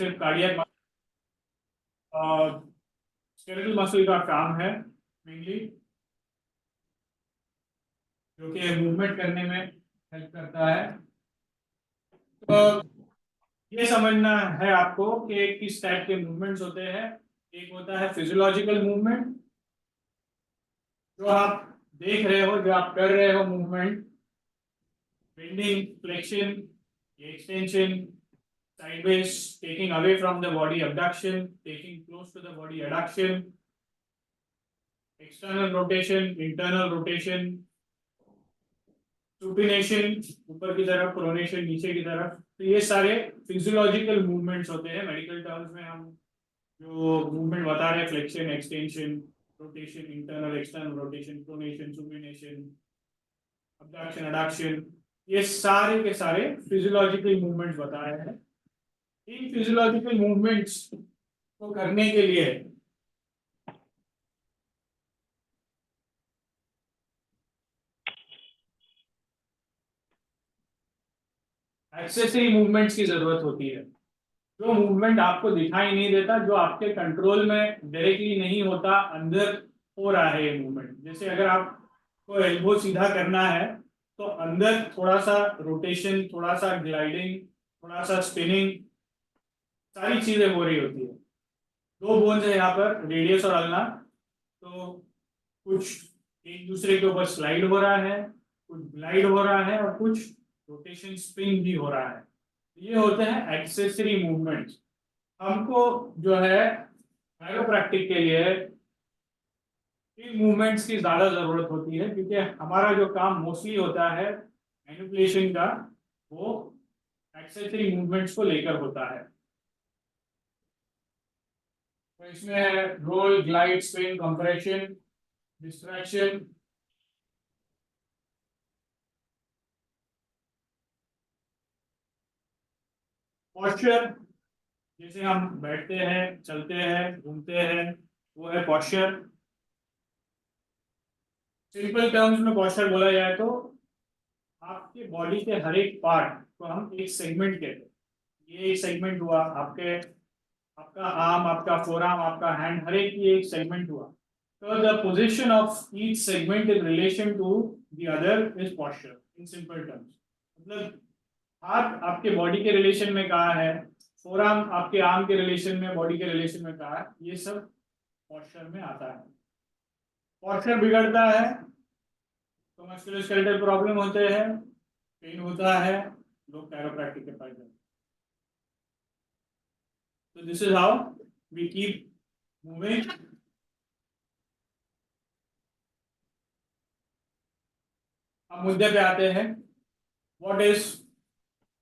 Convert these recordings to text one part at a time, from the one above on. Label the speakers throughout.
Speaker 1: सिर्फ cardiac skeletal muscle का काम है मेनली, जो कि मूवमेंट करने में हेल्प करता है। तो ये समझना है आपको कि किस टाइप के मूवमेंट्स होते हैं। एक होता है फिजियोलॉजिकल मूवमेंट, जो आप देख रहे हो, जो आप कर रहे हो movement, bending, flexion, extension, sideways, taking away from the body, abduction, taking close to the body, adduction, external rotation, internal rotation, supination ऊपर की तरफ, pronation नीचे की तरफ। तो ये सारे फिजियोलॉजिकल मूवमेंट्स होते हैं। मेडिकल टर्म्स में हम जो मूवमेंट बता रहे हैं, flexion, extension, rotation, internal external rotation, pronation, supination, abduction, adduction, ये सारे के सारे फिजियोलॉजिकल मूवमेंट्स बता रहे हैं। इन फिजियोलॉजिकल मूवमेंट्स को करने के लिए एक्सेसरी मूवमेंट्स की जरूरत होती है। जो मूवमेंट आपको दिखाई नहीं देता, जो आपके कंट्रोल में डायरेक्टली नहीं होता, अंदर हो रहा है ये मूवमेंट। जैसे अगर आपको एल्बो सीधा करना है तो अंदर थोड़ा सा रोटेशन, थोड़ा सा ग्लाइडिंग, थोड़ा सा स्पिनिंग, सारी चीजें हो रही होती है। दो बोन्स है यहाँ पर, रेडियस और अल्ना। तो कुछ एक दूसरे के ऊपर स्लाइड हो रहा है, कुछ ग्लाइड हो रहा है, और कुछ रोटेशन, स्पिन भी हो रहा है। ये होते हैं एक्सेसरी मूवमेंट्स। हमको जो है काइरोप्रैक्टिक के लिए इन मूवमेंट्स की ज्यादा जरूरत होती है, क्योंकि हमारा जो काम मोस्टली होता है मैनिपुलेशन का, वो एक्सेसरी मूवमेंट्स को लेकर होता है। तो इसमें roll, glide, spin, compression, distraction, posture, जैसे हम बैठते हैं, चलते हैं, घूमते हैं, वो है पॉस्चर। सिंपल टर्म्स में पॉस्चर बोला जाए तो आपके बॉडी के हर एक पार्ट को हम एक सेगमेंट कहते हैं। ये एक सेगमेंट हुआ, आपके आपका आर्म, आपका फोरआर्म, आपका हैंड, हर एक की एक सेगमेंट हुआ। तो the position of each segment in relation to the other is posture in simple terms. मतलब हाथ आपके बॉडी के रिलेशन में कहाँ है, फोरआर्म आपके आर्म के रिलेशन में, बॉडी के रिलेशन में कहाँ है, ये सब पॉस्चर में आता है। पॉस्चर बिगड़ता है तो मस्कुलोस्केलेटल प्रॉब्लम होते हैं, पेन होता है, लोग काइरोप्रैक्टिक के पास जाते हैं। तो this is how we keep moving. अब मुद्दे पे आते हैं, व्हाट इज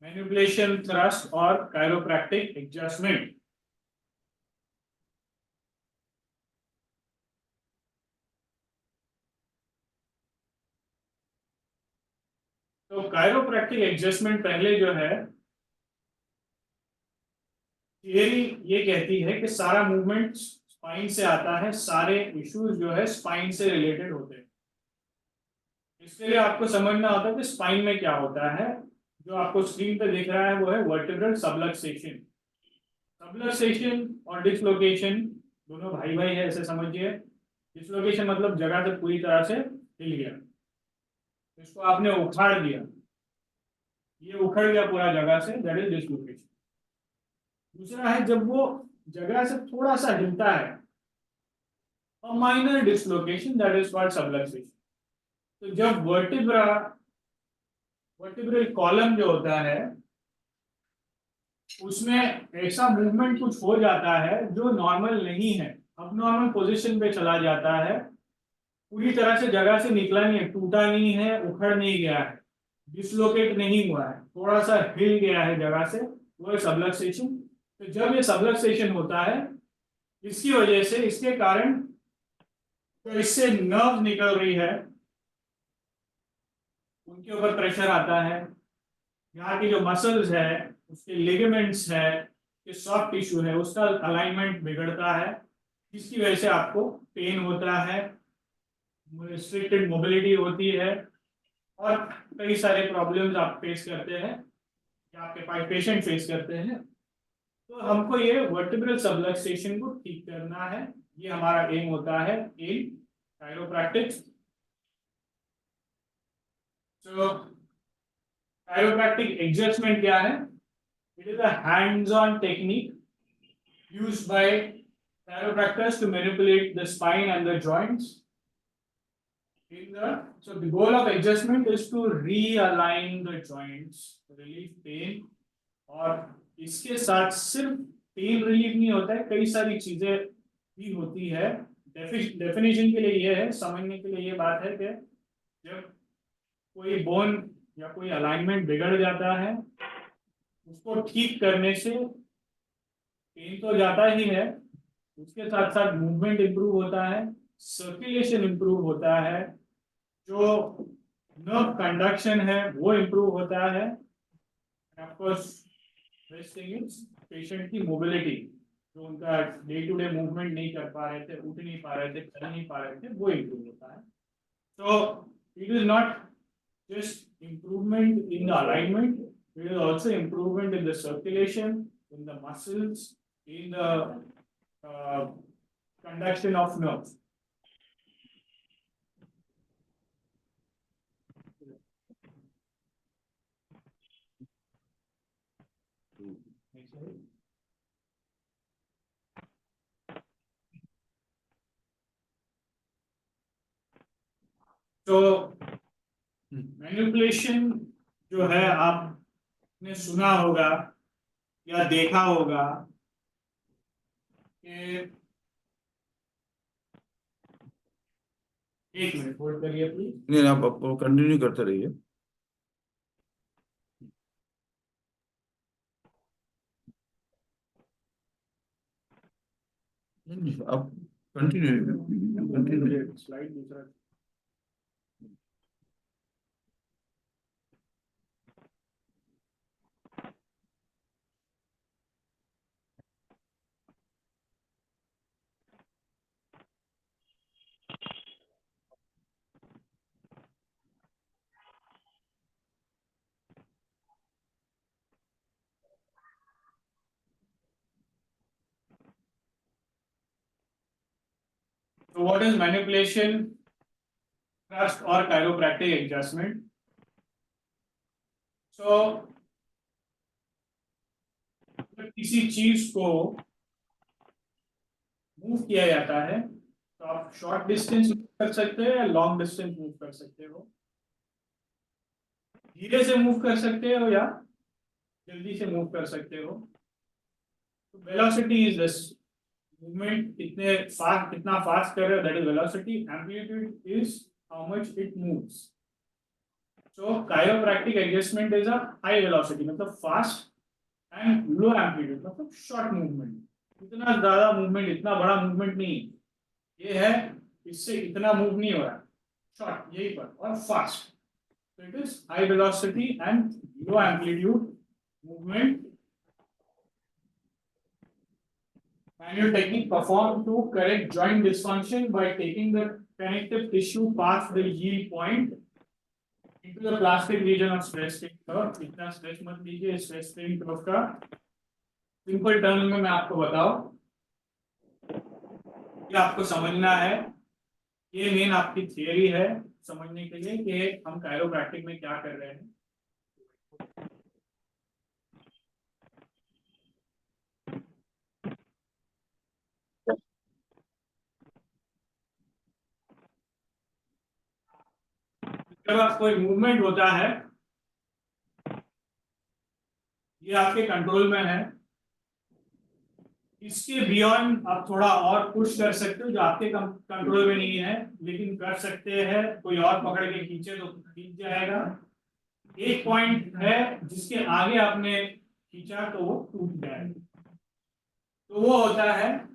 Speaker 1: मैनिपुलेशन, थ्रस्ट और काइरोप्रैक्टिक एडजस्टमेंट। तो काइरोप्रैक्टिक एडजस्टमेंट पहले जो है, थियरी ये कहती है कि सारा मूवमेंट स्पाइन से आता है, सारे इश्यूज जो है स्पाइन से रिलेटेड होते हैं। इसके लिए आपको समझना होता है कि स्पाइन में क्या होता है। जो आपको स्क्रीन पे दिख रहा है वो है वर्टिब्रल सबलक्सेशन। सबलक्सेशन और डिसलोकेशन दोनों भाई भाई है, ऐसे समझिए। डिसलोकेशन मतलब जगह से पूरी तरह से हिल गया, इसको आपने उखाड़ दिया, ये उखड़ गया पूरा जगह से, दैट इज डिसलोकेशन। दूसरा है जब वो जगह से थोड़ा सा हिलता है, और minor dislocation, that is called subluxation. तो जब वर्टिब्रल कॉलम जो होता है उसमें ऐसा मूवमेंट कुछ हो जाता है जो नॉर्मल नहीं है, अब नॉर्मल पोजीशन पे चला जाता है, पूरी तरह से जगह से निकला नहीं है, टूटा नहीं है, उखड़ नहीं गया है, डिसलोकेट नहीं हुआ है, थोड़ा सा हिल गया है जगह से, वो है सबलक्सेशन। तो जब ये सबलक्सेशन होता है, इसकी वजह से, इसके कारण, तो इससे नर्व निकल रही है, उनके ऊपर प्रेशर आता है, यहाँ की जो मसल्स है, उसके लिगामेंट्स है, जो सॉफ्ट टिश्यू है, उसका अलाइनमेंट बिगड़ता है, जिसकी वजह से आपको पेन होता है, रिस्ट्रिक्टेड मोबिलिटी होती है, और कई सारे प्रॉब्लम्स आप फेस करते हैं, या आपके पास पेशेंट फेस करते हैं। तो हमको ये वर्टिब्रल सबलक्सेशन को ठीक करना है, ये हमारा एम होता है इन कायरोप्रैक्टिक्स। तो कायरोप्रैक्टिक एडजस्टमेंट क्या है? It is a hands on technique used by chiropractors to manipulate the spine and the joints. So the goal of adjustment is to realign the joints, relieve pain, और इसके साथ सिर्फ pain relief नहीं होता है, कई सारी चीजें भी होती है। डेफिनेशन के लिए ये है, समझने के लिए ये बात है कि जब कोई बोन या कोई अलाइनमेंट बिगड़ जाता है, उसको ठीक करने से पेन तो जाता ही है, उसके साथ साथ मूवमेंट इंप्रूव होता है, सर्कुलेशन इंप्रूव होता है, जो नर्व कंडक्शन है वो इंप्रूव होता है, of course best thing is patient की मोबिलिटी, जो उनका डे टू डे मूवमेंट नहीं कर पा रहे थे, उठ नहीं पा रहे थे, चल नहीं पा रहे थे, वो इंप्रूव होता है। तो it is not just improvement in the alignment, it is also improvement in the circulation, in the muscles, in the conduction of nerves. तो मैनिपुलेशन जो है आपने सुना होगा या देखा होगा कि, एक मिनट होल्ड करिए प्लीज।
Speaker 2: नहीं, आप कंटिन्यू करते रहिए। आप कंटिन्यू
Speaker 1: स्लाइड दूसरा। So what is manipulation, thrust or chiropractic adjustment? So किसी चीज को मूव किया जाता है तो आप शॉर्ट डिस्टेंस मूव कर सकते हो या लॉन्ग डिस्टेंस मूव कर सकते हो, धीरे से मूव कर सकते हो या जल्दी से मूव कर सकते हो। तो वेलोसिटी इज दिस, मूवमेंट कितना फास्ट कर रहे हो, that is velocity. Amplitude is how much it moves. So chiropractic adjustment is a high velocity, मतलब फास्ट, एंड लो एम्पलीट्यूड मतलब शॉर्ट मूवमेंट, इतना ज्यादा मूवमेंट, इतना बड़ा मूवमेंट नहीं, ये है इससे इतना मूव नहीं हो रहा, शॉर्ट यही पर, और fast. So it is high velocity and low amplitude movement. Manual technique performed to correct joint dysfunction by taking the connective tissue past the heel point into the plastic region of stress strain curve. इतना stress मत लीजिए, stress strain curve का simple term में मैं आपको बताऊं, ये आपको समझना है, ये मेन आपकी थियरी है समझने के लिए कि हम कायरोप्रैक्टिक में क्या कर रहे हैं। जब आप कोई मूवमेंट होता है, ये आपके कंट्रोल में है, इसके बियॉन्ड आप थोड़ा और पुश कर सकते हो, जो आपके कंट्रोल में नहीं है, लेकिन कर सकते हैं, कोई और पकड़ के खींचे तो खींच जाएगा। एक पॉइंट है जिसके आगे आपने खींचा तो वो टूट जाएगा, तो वो होता है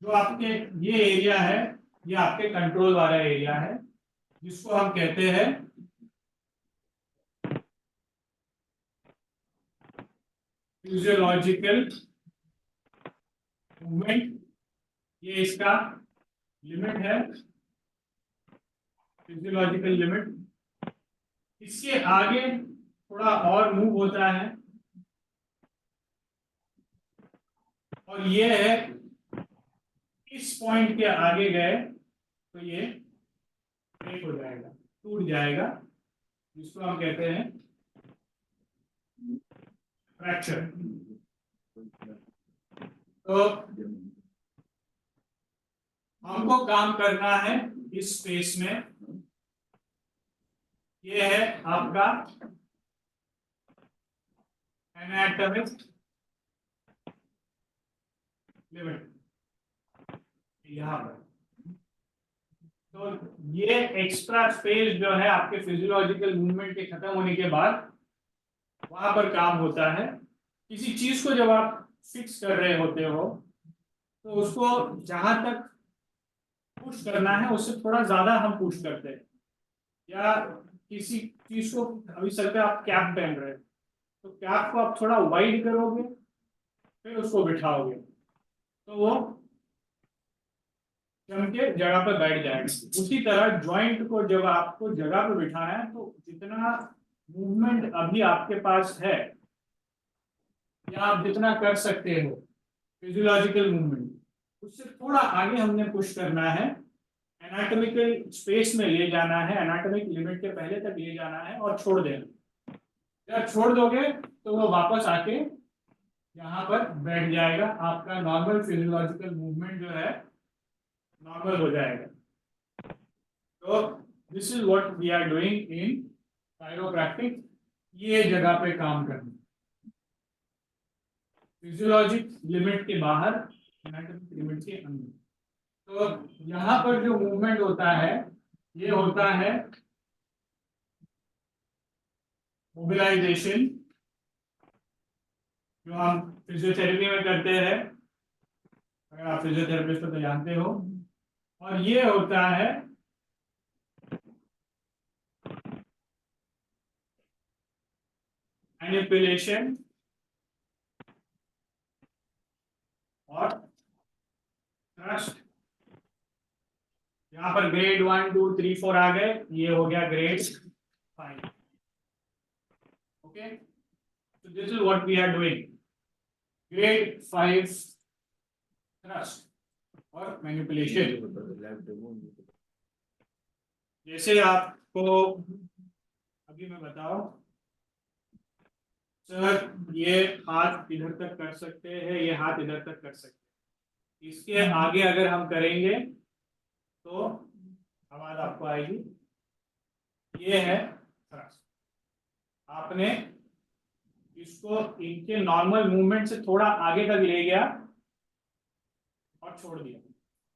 Speaker 1: जो आपके ये एरिया है, ये आपके कंट्रोल वाला एरिया है, जिसको हम कहते हैं फिजियोलॉजिकल मूवमेंट। ये इसका लिमिट है, फिजियोलॉजिकल लिमिट। इसके आगे थोड़ा और मूव होता है, और ये है इस पॉइंट के आगे गए तो ये ब्रेक हो जाएगा, टूट जाएगा, जिसको हम कहते हैं फ्रैक्चर। तो हमको काम करना है इस स्पेस में। ये है आपका एनाटॉमिक लिमिट, यहाँ पर। तो ये एक्स्ट्रा स्पेस जो है आपके फिजियोलॉजिकल मूवमेंट के खत्म होने के बाद वहां पर काम होता है। किसी चीज को जब आप फिक्स कर रहे होते हो तो उसको जहां तक पुश करना है उससे थोड़ा ज्यादा हम पुश करते हैं, या किसी चीज को, अभी सर पे आप कैप पहन रहे हो तो कैप को आप थोड़ा वाइड करोगे, फिर उसको बिठाओगे तो वो जम के जगह पर बैठ जाएगा। उसी तरह जॉइंट को जब आपको जगह पर बिठाना है तो जितना मूवमेंट अभी आपके पास है या आप जितना कर सकते हो फिजियोलॉजिकल मूवमेंट, उससे थोड़ा आगे हमने पुश करना है, एनाटॉमिकल स्पेस में ले जाना है, एनाटॉमिक लिमिट के पहले तक ले जाना है और छोड़ देना। जब छोड़ दोगे तो वो वापस आके यहाँ पर बैठ जाएगा, आपका नॉर्मल फिजियोलॉजिकल मूवमेंट जो है नॉर्मल हो जाएगा। तो this is what we are doing in chiropractic. ये जगह पे काम करना, फिजियोलॉजिक लिमिट के बाहर, एनाटॉमिक लिमिट के अंदर। तो यहाँ पर जो मूवमेंट होता है ये होता है मोबिलाइजेशन, जो हम फिजियोथेरेपी में करते हैं, अगर आप फिजियोथेरेपिस्ट हो तो जानते हो। और ये होता है मैनिपुलेशन और थ्रस्ट। यहाँ पर ग्रेड 1 2 3 4 आ गए, ये हो गया grade 5। Okay, so this is what we are doing, grade 5 thrust और मैनिपुलेशन। जैसे आपको अभी मैं बताओ सर, ये हाथ इधर तक कर सकते हैं, ये हाथ इधर तक कर सकते हैं, इसके आगे अगर हम करेंगे तो आवाज आपको आएगी। ये है थ्रस्ट, आपने इसको इनके नॉर्मल मूवमेंट से थोड़ा आगे तक ले गया और छोड़ दिया।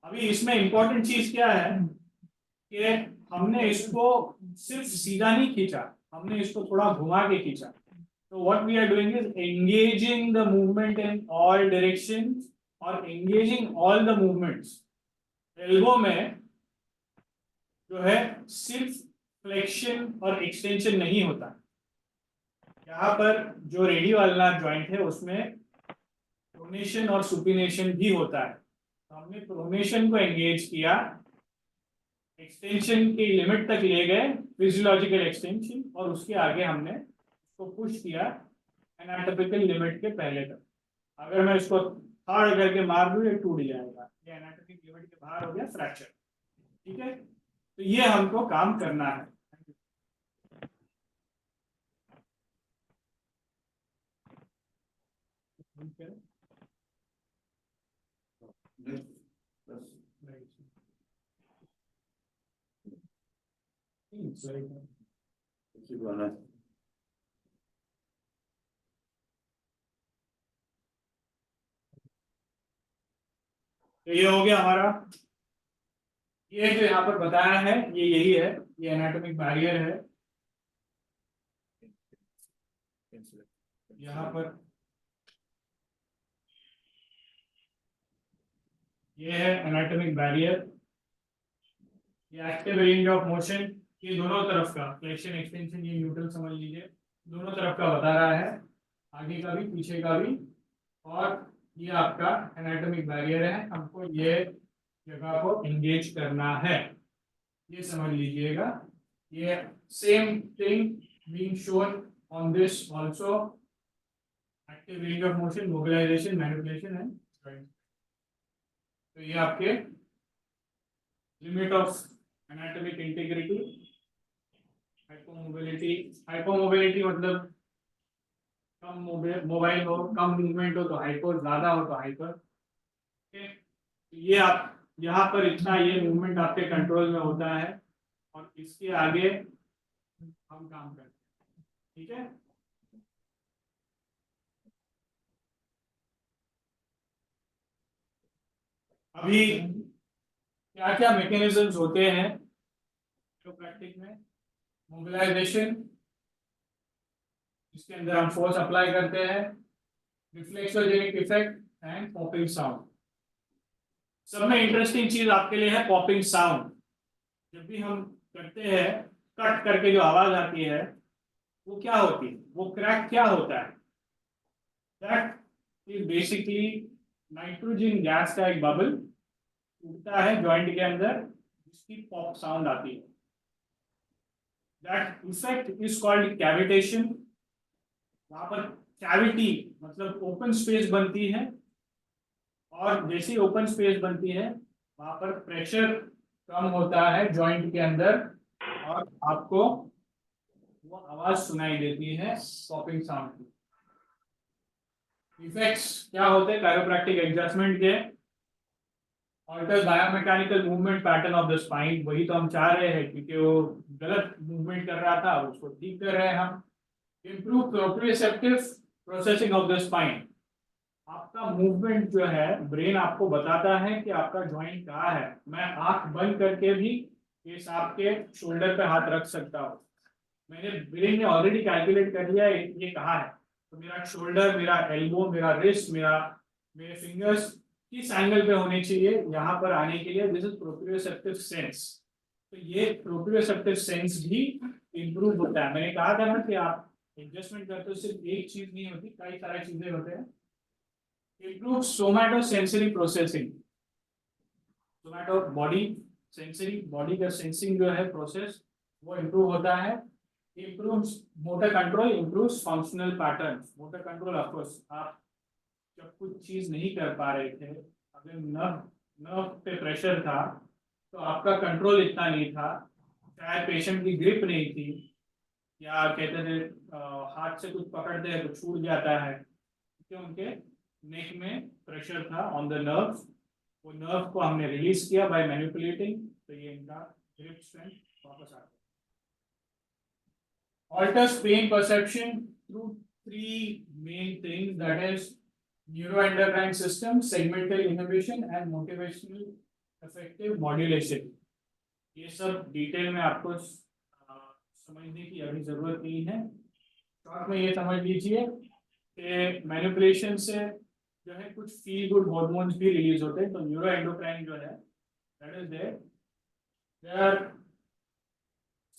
Speaker 1: अभी इसमें इंपॉर्टेंट चीज क्या है कि हमने इसको सिर्फ सीधा नहीं खींचा, हमने इसको थोड़ा घुमा के खींचा। तो what we are doing is engaging the movement in all directions और engaging all the movements. Elbow में जो है सिर्फ फ्लेक्शन और एक्सटेंशन नहीं होता, यहाँ पर जो रेडियो अल्नार जॉइंट है उसमें प्रोनेशन और सुपिनेशन भी होता है। तो हमने प्रोनेशन को एंगेज किया, एक्सटेंशन की लिमिट तक ले गए, फिजियोलॉजिकल एक्सटेंशन, और उसके आगे हमने उसको पुश किया एनाटॉमिकल लिमिट के पहले तक। अगर मैं इसको हार्ड करके मार दूं ये टूट जाएगा, ये एनाटॉमिक लिमिट के बाहर हो गया, फ्रैक्चर। ठीक है, तो ये हमको काम करना है। तो ये हो गया हमारा, ये जो यहाँ पर बताया है ये यही है, ये एनाटॉमिक बैरियर है। यहाँ पर ये है एनाटॉमिक बैरियर, ये एक्टिव रेंज ऑफ मोशन, ये दोनों तरफ का फ्लेक्शन एक्सटेंशन, ये न्यूट्रल समझ लीजिए, दोनों तरफ का बता रहा है, आगे का भी पीछे का भी। और ये आपका एनाटॉमिक बैरियर है, हमको ये जगह को एंगेज करना है, ये समझ लीजिएगा। ये same thing being shown on this also. Active range of motion, mobilization, manipulation and right. तो ये आपके limit of anatomic integrity, hypomobility मतलब कम मोबाइल हो, कम मूवमेंट हो तो हाइपो, ज्यादा हो तो हाइपर। ये आप यहाँ पर इतना ये मूवमेंट आपके कंट्रोल में होता है और इसके आगे हम काम करते हैं, ठीक है। अभी क्या क्या मैकेनिज्म्स होते हैं प्रैक्टिस में? मोबिलाइजेशन, इसके अंदर हम फोर्स अप्लाई करते हैं, reflexogenic effect and popping sound. सब में इंटरेस्टिंग चीज आपके लिए है पॉपिंग साउंड। जब भी हम करते हैं कट करके जो आवाज आती है वो क्या होती है, वो क्रैक क्या होता है? That is basically nitrogen gas का एक बबल उठता है जॉइंट के अंदर, जिसकी पॉप साउंड आती है। That effect is called cavitation. वहां पर कैविटी मतलब ओपन स्पेस बनती है और जैसी ओपन स्पेस बनती है वहां पर प्रेशर कम होता है जॉइंट के अंदर और आपको वो आवाज सुनाई देती है पॉपिंग साउंड की। इफेक्ट्स क्या होते हैं कायरोप्रैक्टिक एडजस्टमेंट के? Alters biomechanical movement pattern of the spine, वही तो हम चाह रहे हैं क्योंकि वो गलत मूवमेंट कर रहा था उसको ठीक कर रहे हैं हम। Improve proprioceptive processing of the spine, आपका मूवमेंट जो है ब्रेन आपको बताता है कि आपका जॉइंट कहाँ है। मैं आंख बंद करके भी इस आपके शोल्डर पे हाथ रख सकता हूँ, मैंने ब्रेन ने ऑलरेडी कैलकुलेट कर लिया है ये कहाँ है। तो मेरा शोल्डर, मेरा एल्बो, मेरा रिस्ट, मेरे फिंगर्स किस एंगल पे होने चाहिए यहाँ पर आने के लिए। This is proprioceptive sense. तो ये प्रोप्रियोसेप्टिव सेंस भी इंप्रूव होता है। मैंने कहा था ना कि आप एडजस्टमेंट करते हो सिर्फ एक चीज नहीं होती, कई सारी चीजें होते हैं। Improve somatosensory processing, सोमैटो body sensory, body का सेंसिंग जो है प्रोसेस वो इम्प्रूव होता है। improves motor control, improves functional patterns। motor control of course आप जब कुछ चीज नहीं कर पा रहे थे, अगर नर्व पे प्रेशर था तो आपका कंट्रोल इतना नहीं था, शायद पेशेंट की ग्रिप नहीं थी, या कहते थे हाथ से कुछ पकड़ते हैं तो छूट जाता है क्योंकि उनके नेक में प्रेशर था ऑन द नर्व। वो नर्व को हमने रिलीज किया बाय मैनिपुलेटिंग, तो ये इनका ग्रिप स्ट्रेंथ वापस आ गया। Alters pain perception through three main things, that is neuroendocrine system, segmental inhibition and motivational affective modulation। ये सब डिटेल में आपको समझने की अभी जरूरत नहीं है। शॉर्ट में ये समझ लीजिए कि मैनिपुलेशन से जो है कुछ फील गुड हार्मोन्स भी रिलीज होते हैं। तो न्यूरोएंडोक्राइन जो है that is there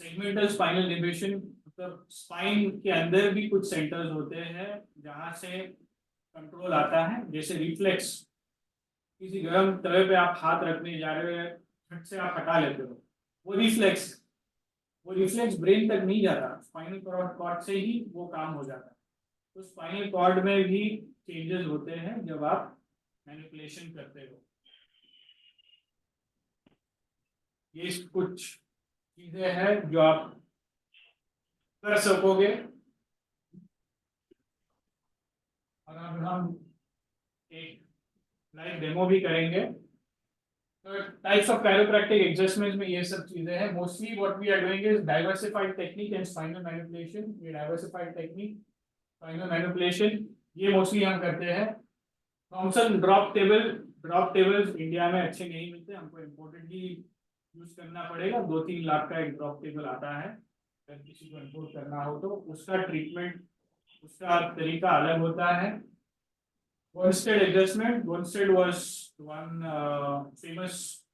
Speaker 1: segmental spinal inhibition, मतलब स्पाइन के अंदर भी कुछ सेंटर्स होते हैं जहां से कंट्रोल आता है। जैसे रिफ्लेक्स, किसी गर्म तवे पे आप हाथ रखने जा रहे हो, झट से आप हटा लेते हो, वो रिफ्लेक्स ब्रेन तक नहीं जाता, स्पाइनल कॉर्ड से ही वो काम हो जाता है। तो स्पाइनल कॉर्ड में भी चेंजेस होते हैं जब आप मैनिपुलेशन करते हो। ये कुछ चीजें हैं जो आप कर सकोगे। और अब हम एक लाइव डेमो भी करेंगे। तो टाइप्स ऑफ कायरोप्रैक्टिक एडजस्टमेंट्स में ये सब चीजें हैं। Mostly what we are doing is diversified technique and spinal manipulation. ये डाइवर्सिफाइड टेक्निक, स्पाइनल मैनिपुलेशन, ये मोस्टली हम करते हैं। थॉमसन ड्रॉप टेबल्स इंडिया में अच्छे नहीं मिलते, हमको इम्पोर्टेड ही यूज करना पड़ेगा। 2-3 लाख का एक ड्रॉप टेबल आता है, अगर किसी को इम्पोर्ट करना हो तो उसका ट्रीटमेंट, उसका तरीका अलग होता है। Bonsted adjustment, Bonsted was one famous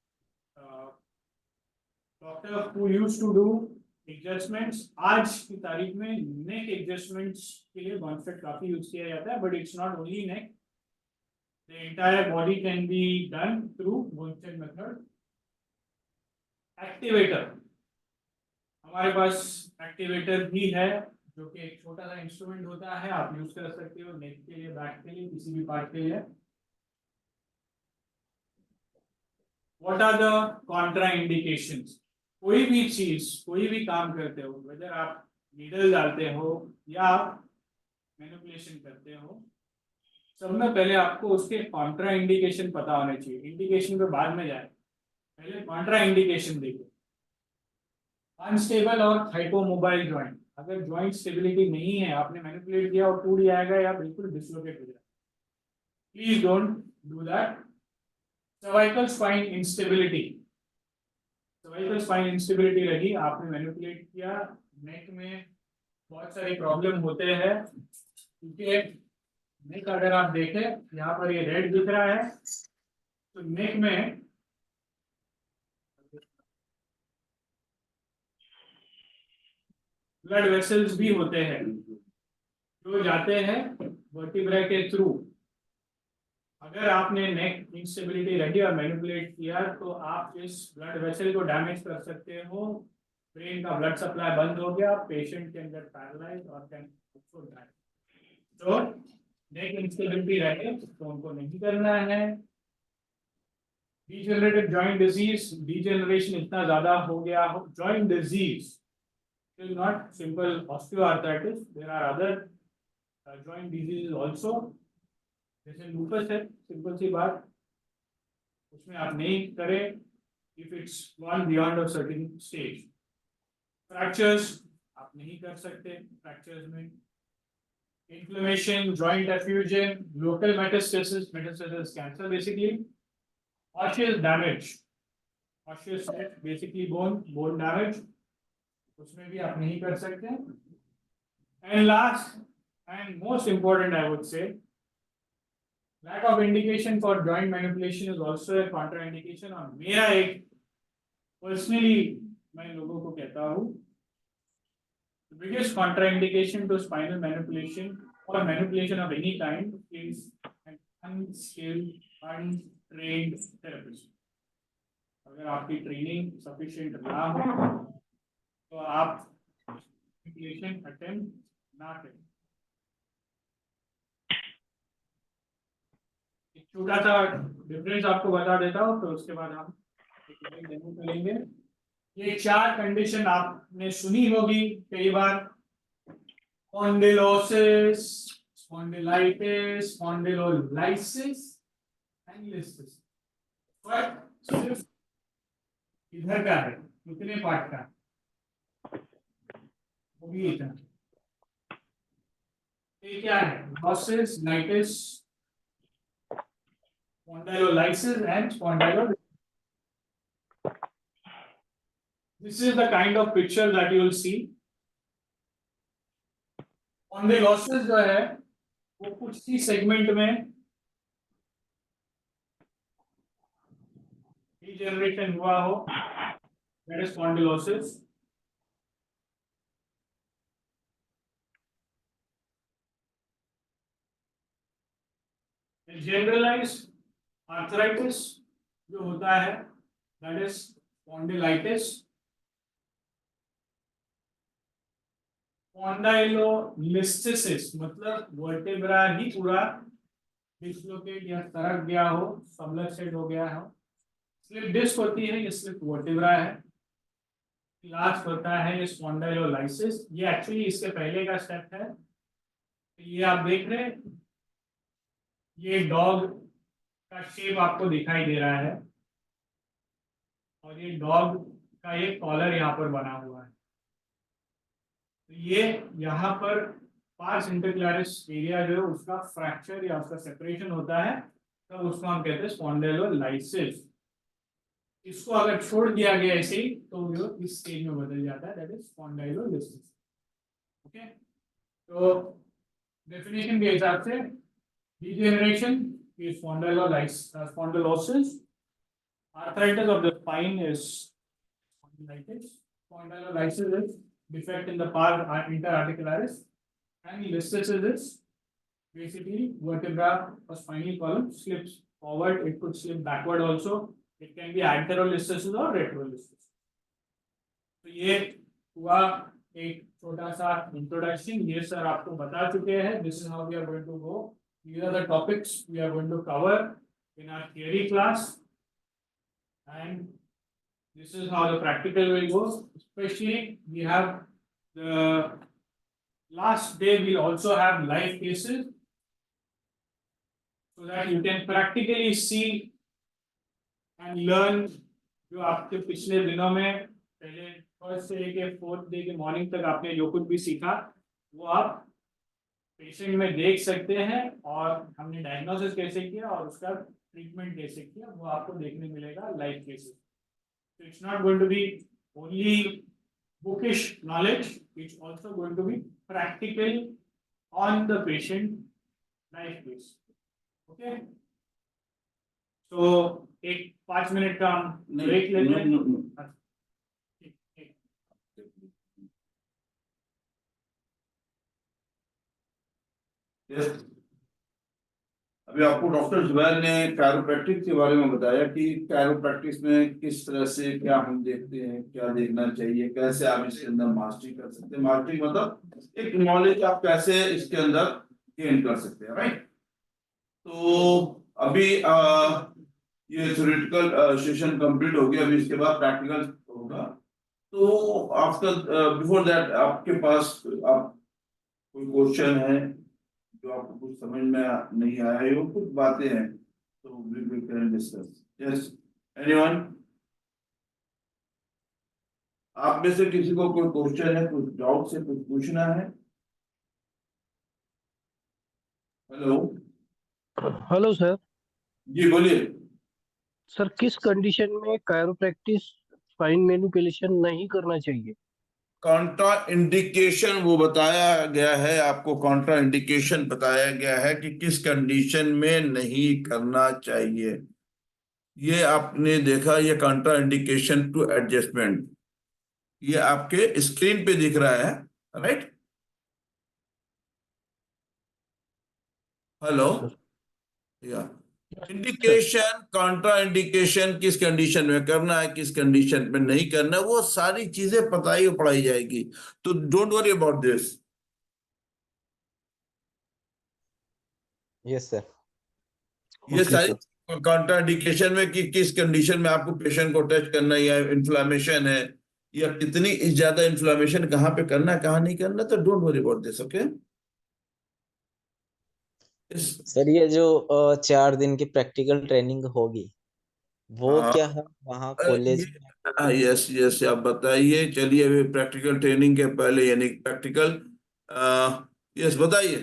Speaker 1: doctor who used to do adjustments। आज की तारीख में नेक एडजस्टमेंट्स के लिए Bonsted काफी यूज किया जाता है, but it's not only neck, the entire body can be done through Bonsted method। Activator, हमारे पास एक्टिवेटर भी है, जो कि एक छोटा सा इंस्ट्रूमेंट होता है, आप यूज कर सकते हो नेक के लिए, बैक के लिए, किसी भी पार्ट के लिए। What are the contraindications? कोई भी चीज, कोई भी काम करते हो, वेदर आप नीडल डालते हो या मैनिपुलेशन करते हो, सब में पहले आपको उसके कॉन्ट्रा इंडिकेशन पता होने चाहिए। इंडिकेशन पे बाद में जाए, पहले कॉन्ट्रा इंडिकेशन देखो। अनस्टेबल और हाइपोमोबाइल जॉइंट, अगर जॉइंट स्टेबिलिटी नहीं है, आपने मैनिपुलेट किया और टूट जाएगा या बिल्कुल डिसलोकेट हो जाएगा। Please don't do that. Cervical spine instability, cervical spine instability रही, आपने मैनिपुलेट किया, नेक में बहुत सारी प्रॉब्लम होते हैं, क्योंकि नेक अगर आप देखें यहाँ पर ये रेड दिख रहा है, तो नेक में ब्लड वेसल्स भी होते हैं जो जाते हैं वर्टिब्रा के थ्रू। अगर आपने नेक इंस्टेबिलिटी रही और मैनिपुलेट किया, तो आप इस ब्लड वेसल को डैमेज कर सकते हो, ब्रेन का ब्लड सप्लाई बंद हो गया, पेशेंट कैन गेट पैरालाइज्ड और कैन आल्सो डाई। तो नेक इंस्टेबिलिटी रहे तो उनको नहीं करना है। डीजेनरेटिव जॉइंट डिजीज, डीजेनरेशन इतना ज्यादा हो गया हो, joint disease is not simple osteoarthritis, there are other joint diseases also, जैसे लूपस है, सिंपल सी बात, उसमें आप नहीं करें if it's gone beyond a certain stage। Fractures आप नहीं कर सकते फ्रैक्चर्स में। Inflammation, joint effusion, local metastasis, metastasis cancer basically. Osteal damage, osteal basically bone damage, उसमें भी आप नहीं कर सकते। And last and most important I would say, lack of indication for joint manipulation is also a contraindication. और मेरा एक personally मैं लोगों को कहता हूँ, the biggest contraindication to spinal manipulation or manipulation of any kind is an unskilled, untrained therapist। अगर आपकी ट्रेनिंग सफिशिएंट ना हो तो आप मैनिपुलेशन अटेम्प्ट ना करें। एक छोटा सा डिफरेंस आपको बता देता हूँ, तो उसके बाद हम डेमो करेंगे। ये 4 कंडीशन आपने सुनी होगी कई बार, स्पॉन्डिलोसिस, स्पॉन्डिलाइटिस, स्पॉन्डिलोलाइसिस एंड लिस्टिस। पर सिर्फ इधर का है, कितने पार्ट का, वो भी इतना। ये क्या है? Lysis, litis, spondylolysis and spondylolitis. This is the kind of picture that you will see। Spondylosis जो है वो कुछ ही सेगमेंट में डीजेनरेशन हुआ हो, that is spondylosis। Generalised arthritis जो होता है, that is स्पॉन्डिलाइटिस। स्पॉन्डाइलोलिस्टिसिस मतलब वर्टेब्रा ही पूरा डिस्लोकेट या सरक गया हो, सबलक्सेट हो गया हो। स्लिप डिस्क होती है, ये स्लिप वर्टेब्रा है। लास्ट होता है ये स्पॉन्डाइलोलाइसिस, ये एक्चुअली इसके पहले का स्टेप है। ये आप देख रहे हैं, ये डॉग का शेप आपको दिखाई दे रहा है, और ये डॉग का एक कॉलर यहाँ पर बना हुआ है। तो ये यहाँ पर पार्स इंटरक्लैरिस एरिया जो है उसका फ्रैक्चर या उसका सेपरेशन होता है, तब तो उसको हम कहते हैं स्पॉन्डिलोलाइसिस। इसको अगर छोड़ दिया गया ऐसे ही तो जो इस स्टेज में बदल जाता है, दैट इज स्पॉन्डिलोलिसिस। ओके, तो डेफिनेशन के हिसाब से degeneration is spondylosis, arthritis of the spine is spondylitis, spondylolysis is defect in the pars interarticularis, and listis is basically vertebra or spinal column slips forward, it could slip backward also, it can be anterolisthesis or retrolisthesis। तो ये हुआ एक छोटा सा introduction, ये sir आपको बता चुके हैं। This is how we are going to go, these are the topics we are going to cover in our theory class, and this is how the practical will go. Especially we have the last day, we also have live cases so that you can practically see and learn। जो आपके पिछले दिनों में पहले first से लेके fourth day के morning तक आपने जो कुछ भी सीखा, वो आप पेशेंट में देख सकते हैं, और हमने डायग्नोसिस कैसे किया और उसका ट्रीटमेंट कैसे किया वो आपको देखने मिलेगा live cases. So it's not going to be only bookish knowledge, it's also going to be practical on the patient live case। Okay, so एक 5 मिनट का ब्रेक लेते हैं।
Speaker 2: Yes. अभी आपको डॉक्टर जुबैर ने कैरोप्रैक्टिक के बारे में बताया कि कैरोप्रैक्टिस में किस तरह से क्या हम देखते हैं, क्या देखना चाहिए, कैसे आप इसके अंदर मास्टरी कर सकते हैं। मास्टरी मतलब एक नॉलेज आप कैसे इसके अंदर गेन कर सकते हैं, राइट। तो अभी ये थ्योरेटिकल सेशन कंप्लीट हो गया, अभी इसके बाद प्रैक्टिकल होगा। तो आफ्टर बिफोर दैट आपके पास आप कोई क्वेश्चन है जो आपको कुछ समझ में नहीं आया हो, कुछ बातें हैं तो we can discuss. Yes, anyone? आप में से किसी को कोई क्वेश्चन है, कुछ डाउट है, कुछ पूछना है? हेलो।
Speaker 3: Hello sir.
Speaker 2: जी बोलिए।
Speaker 3: सर किस कंडीशन में कायरोप्रैक्टिस स्पाइन मैनिपुलेशन नहीं करना चाहिए?
Speaker 2: कॉन्ट्रा इंडिकेशन वो बताया गया है आपको, कॉन्ट्रा इंडिकेशन बताया गया है कि किस कंडीशन में नहीं करना चाहिए। ये आपने देखा, ये कॉन्ट्रा इंडिकेशन टू एडजस्टमेंट, ये आपके स्क्रीन पे दिख रहा है, राइट? हेलो। या इंडिकेशन, कॉन्ट्रा इंडिकेशन किस कंडीशन में करना है, किस कंडीशन में नहीं करना है, वो सारी चीजें बताई और पढ़ाई जाएगी। तो don't worry about this.
Speaker 4: Yes sir.
Speaker 2: ये
Speaker 3: ओके
Speaker 2: सारी
Speaker 3: सर।
Speaker 2: कॉन्ट्राइंडिकेशन में कि किस कंडीशन में आपको पेशेंट को टच करना है, या इन्फ्लामेशन है, या कितनी ज्यादा इन्फ्लामेशन कहाँ पे करना है, कहाँ नहीं करना, तो don't worry about this. Okay.
Speaker 4: Sir ये जो 4 दिन की प्रैक्टिकल ट्रेनिंग होगी वो
Speaker 2: हाँ,
Speaker 4: क्या है वहाँ कॉलेज में?
Speaker 2: यस यस, आप बताइए। चलिए, अभी प्रैक्टिकल ट्रेनिंग के पहले यानी प्रैक्टिकल, यस बताइए।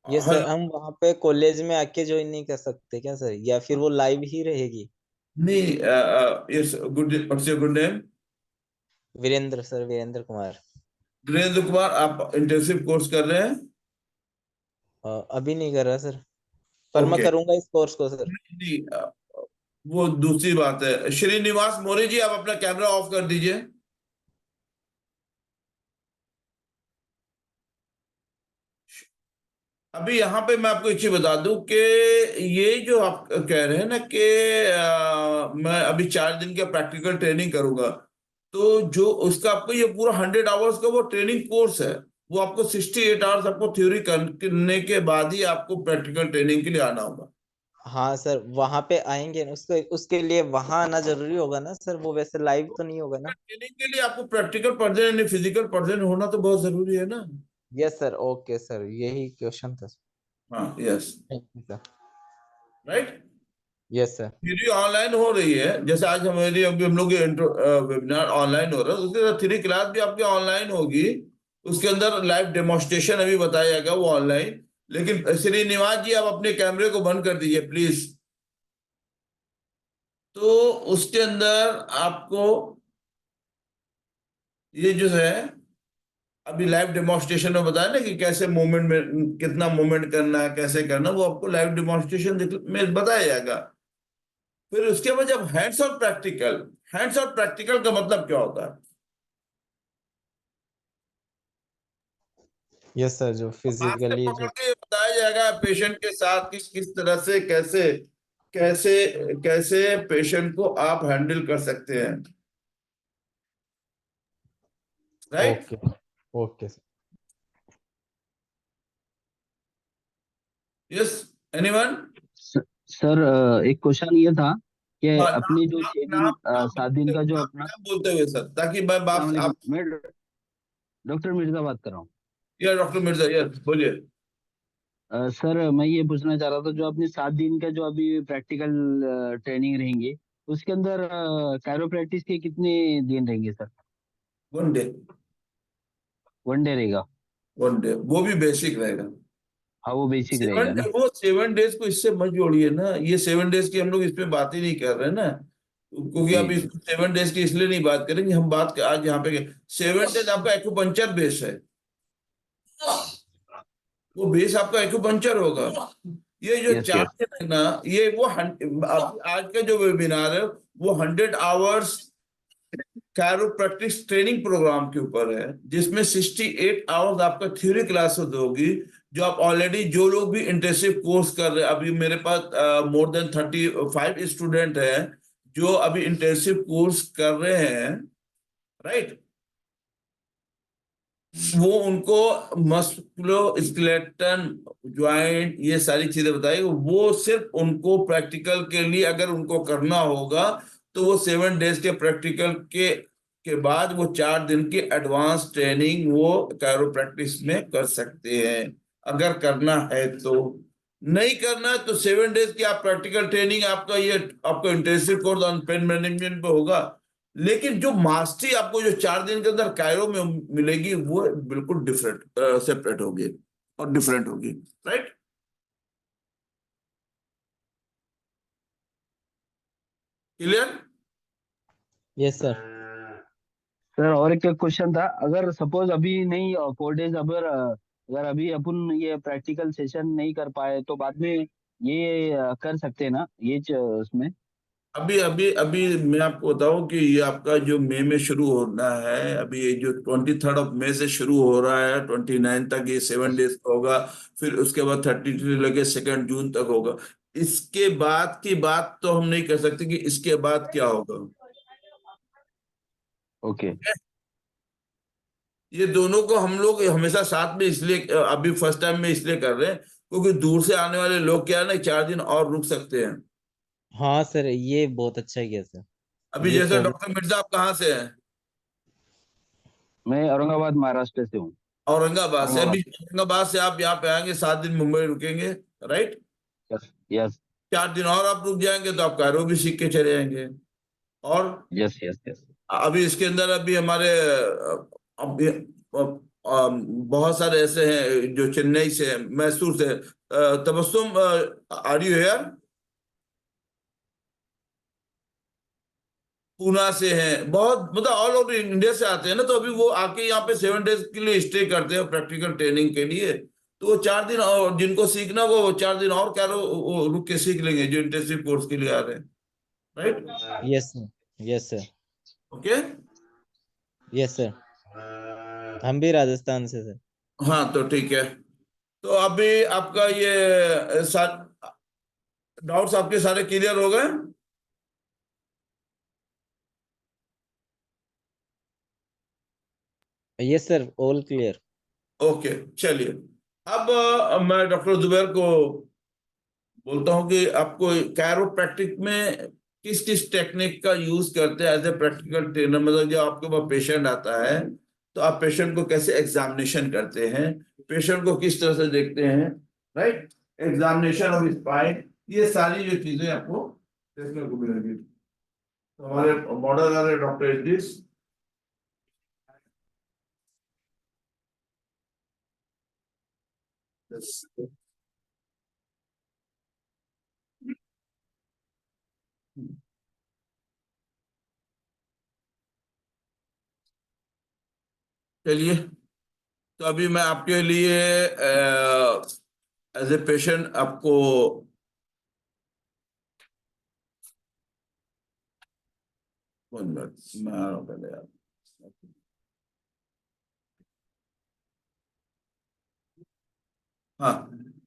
Speaker 4: ये सर
Speaker 2: हेलो।
Speaker 4: हम वहाँ पे कॉलेज में आके ज्वाइन नहीं कर सकते क्या सर, या फिर वो लाइव ही रहेगी?
Speaker 2: नहीं, yes, good, what's your good name?
Speaker 4: Virendra sir, Virendra Kumar.
Speaker 2: Virendra Kumar, आप इंटेंसिव कोर्स कर रहे हैं?
Speaker 4: अभी नहीं कर रहा सर, पर मैं
Speaker 2: ओके।
Speaker 4: करूंगा इस कोर्स को सर।
Speaker 2: नहीं, वो दूसरी बात है। श्रीनिवास मौर्य जी, आप अपना कैमरा ऑफ कर दीजिए। अभी यहाँ पे मैं आपको एक चीज बता दूं कि ये जो आप कह रहे हैं ना कि मैं अभी 4 दिन का प्रैक्टिकल ट्रेनिंग करूंगा, तो जो उसका आपको ये पूरा 100 आवर्स का वो ट्रेनिंग कोर्स है। वो आपको 68 आवर्स आपको थ्योरी करने के बाद ही आपको प्रैक्टिकल ट्रेनिंग के लिए आना होगा।
Speaker 4: हाँ सर, वहाँ पे आएंगे ना, उसके उसके लिए वहाँ आना जरूरी होगा ना सर, वो वैसे लाइव तो नहीं होगा ना?
Speaker 2: ट्रेनिंग के लिए आपको प्रैक्टिकल प्रेजेंट यानी फिजिकल प्रेजेंट होना तो बहुत जरूरी है ना।
Speaker 4: यस सर, ओके सर, यही क्वेश्चन था।
Speaker 2: हाँ, yes,
Speaker 4: thank you sir.
Speaker 2: Right.
Speaker 4: Yes sir.
Speaker 2: Video online हो रही है, जैसे आज हमारी अभी हम लोग वेबिनार ऑनलाइन हो रहा है, उसके साथ 3 क्लास भी आपकी ऑनलाइन होगी। उसके अंदर लाइव डेमोन्स्ट्रेशन अभी बताया जाएगा, वो ऑनलाइन। लेकिन श्रीनिवास जी, आप अपने कैमरे को बंद कर दीजिए प्लीज। तो उसके अंदर आपको ये जो है अभी लाइव डेमोन्स्ट्रेशन में बताया ना कि कैसे मूवमेंट में कितना मूवमेंट करना है, कैसे करना, वो आपको लाइव डेमोन्स्ट्रेशन में बताया जाएगा। फिर उसके बाद जब hands on practical, hands on practical का मतलब क्या होता है?
Speaker 4: यस सर, जो
Speaker 2: हाथ से
Speaker 4: फिजिकली
Speaker 2: पकड़
Speaker 4: जो।
Speaker 2: के बताया जाएगा पेशेंट के साथ किस किस तरह से कैसे कैसे कैसे पेशेंट को आप हैंडल कर सकते हैं। Right?
Speaker 4: Okay okay sir.
Speaker 2: Yes, anyone?
Speaker 3: Sir एक क्वेश्चन ये था कि
Speaker 2: हाँ,
Speaker 3: अपनी जो 6 दिन
Speaker 2: नाम
Speaker 3: 7 दिन का जो अपना।
Speaker 2: नाम बोलते हुए सर, ताकि मैं
Speaker 3: अस्सलाम
Speaker 2: बाप
Speaker 3: वालेकुम,
Speaker 2: आप।
Speaker 3: मैं डॉक्टर मिर्जा बात कर रहा हूँ।
Speaker 2: या डॉक्टर मिर्जा, यस बोलिए।
Speaker 3: सर मैं ये पूछना चाह रहा था, जो अपनी 7 दिन का जो अभी प्रैक्टिकल ट्रेनिंग रहेंगे, उसके अंदर कायरोप्रैक्टिस के कितने दिन रहेंगे सर?
Speaker 2: 1 डे।
Speaker 3: 1 डे रहेगा?
Speaker 2: 1 डे वो भी बेसिक रहेगा।
Speaker 3: हाँ, वो बेसिक रहेगा
Speaker 2: सेवन
Speaker 3: ना?
Speaker 2: वो 7 डेज को इससे मत जोड़िए ना, ये 7 डेज की हम लोग इस पे बात ही नहीं कर रहे ना, क्योंकि
Speaker 3: जी
Speaker 2: अब इस
Speaker 3: जी।
Speaker 2: 7 डेज की इसलिए नहीं बात करेंगे, हम आज यहाँ पे 7 डेज आपका एक्यूपंचर बेस है, वो बेस आपका एक्यूपंचर होगा। ये जो
Speaker 3: यस
Speaker 2: चार
Speaker 3: यस।
Speaker 2: दिन है ना, ये वो आज का जो वेबिनार है वो 100 आवर्स कैरोप्रैक्टिस ट्रेनिंग प्रोग्राम के ऊपर है, जिसमें 68 आवर्स आपका थ्योरी क्लासेस होगी, जो आप ऑलरेडी जो लोग भी इंटेंसिव कोर्स कर रहे हैं, अभी मेरे पास मोर देन 35 स्टूडेंट हैं जो अभी इंटेंसिव कोर्स कर रहे हैं, राइट? वो उनको मस्कुलो स्केलेटन ज्वाइंट ये सारी चीजें बताई, वो सिर्फ उनको प्रैक्टिकल के लिए अगर उनको करना होगा तो वो 7 डेज के प्रैक्टिकल के बाद वो 4 दिन की एडवांस ट्रेनिंग वो कैरोप्रैक्टिस में कर सकते हैं, अगर करना है तो। नहीं करना है तो 7 डेज की आप प्रैक्टिकल ट्रेनिंग, आपका ये आपका intensive course on pain management पे होगा, लेकिन जो मास्टरी आपको जो 4 दिन के अंदर कायरो में मिलेगी वो बिल्कुल डिफरेंट सेपरेट होगी और डिफरेंट होगी, right? Clear?
Speaker 4: Yes sir.
Speaker 3: Sir और एक क्वेश्चन था, अगर सपोज अभी नहीं 4 डेज, अगर अभी अपन ये प्रैक्टिकल सेशन नहीं कर पाए तो बाद में ये कर सकते हैं ना ये उसमें?
Speaker 2: अभी अभी अभी मैं आपको बताऊं कि ये आपका जो मई में शुरू होना है, अभी ये जो 23 मई से शुरू हो रहा है 29 तक, ये 7 डेज का होगा। फिर उसके बाद 32 लगे 2 जून तक होगा। इसके बाद की बात तो हम नहीं कर सकते कि इसके बाद क्या होगा।
Speaker 3: ओके।
Speaker 2: ये दोनों को हम लोग हमेशा साथ में इसलिए अभी फर्स्ट टाइम में इसलिए कर रहे हैं, क्योंकि दूर से आने वाले लोग क्या है ना, 4 दिन और रुक सकते हैं।
Speaker 4: हाँ सर, ये बहुत अच्छा किया सर।
Speaker 2: अभी
Speaker 4: ये
Speaker 2: जैसे
Speaker 4: प्रॉब्लम।
Speaker 2: डॉक्टर मिर्जा, आप कहाँ से हैं?
Speaker 3: मैं औरंगाबाद महाराष्ट्र से हूँ।
Speaker 2: औरंगाबाद से।
Speaker 3: औरंगाबाद।
Speaker 2: अभी औरंगाबाद से आप यहाँ पे आएंगे, 7 दिन मुंबई रुकेंगे, राइट?
Speaker 3: Yes yes.
Speaker 2: 4 दिन और आप रुक जाएंगे तो आप कायरो भी सीख के चले जाएंगे। और
Speaker 3: यस यस यस।
Speaker 2: अभी इसके अंदर अभी हमारे अभी, बहुत सारे ऐसे हैं जो चेन्नई से हैं, मैसूर से हैं। Tabassum, are you here? Poona से हैं, बहुत मतलब ऑल ओवर इंडिया से आते हैं ना, तो अभी वो आके यहाँ पे 7 डेज के लिए स्टे करते हैं प्रैक्टिकल ट्रेनिंग के लिए। तो वो 4 दिन और जिनको सीखना होगा वो 4 दिन और क्या वो रुक के सीख लेंगे, जो इंटेंसिव कोर्स के लिए आ रहे हैं, right?
Speaker 4: Yes sir. Yes sir.
Speaker 2: Okay.
Speaker 4: Yes sir. हम भी राजस्थान से सर।
Speaker 2: हाँ तो ठीक है। तो अभी आपका ये डाउट्स आपके सारे क्लियर हो गए?
Speaker 4: Yes sir, all clear.
Speaker 2: Okay, चलिए। अब मैं डॉक्टर जुबैर को बोलता हूँ कि आपको कैरोप्रैक्टिक में किस किस टेक्निक का यूज करते हैं एज ए प्रैक्टिकल ट्रेनर, मतलब जब आपके पास पेशेंट आता है तो आप पेशेंट को कैसे एग्जामिनेशन करते हैं, पेशेंट को किस तरह से देखते हैं, राइट? एग्जामिनेशन ऑफ स्पाइन, ये सारी जो चीजें आपको देखने को मिलेंगी। तो हमारे मॉडल वाले डॉक्टर इद्रिस। चलिए, तो अभी मैं आपके लिए एज ए पेशेंट आपको वन मिनट मैं आ रहा हूँ पहले यार। हाँ,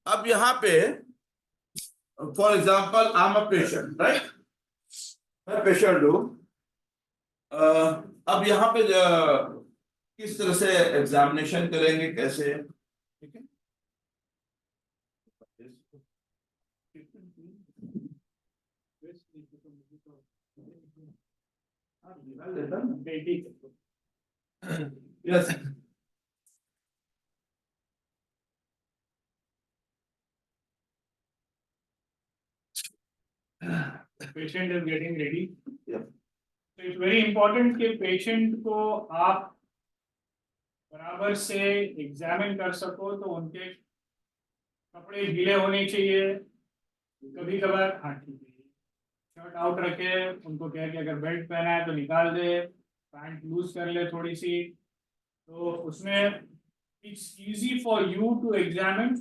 Speaker 2: अब यहाँ पे for example I am a patient, right? मैं पेशेंट हूँ। अब यहाँ पे किस तरह से एग्जामिनेशन करेंगे, कैसे, ठीक है। आप निकाल देता ना। Yes.
Speaker 1: Patient is getting ready.
Speaker 2: Yeah.
Speaker 1: तो इट्स वेरी इंपॉर्टेंट कि पेशेंट को आप बराबर से एग्जामिन कर सको, तो उनके कपड़े गीले होने चाहिए। कभी कभार, हाँ ठीक है, शर्ट आउट रखे, उनको कह के अगर बेल्ट पहना है तो निकाल दे, पैंट लूज कर ले थोड़ी सी, तो उसमें it's easy for you to examine.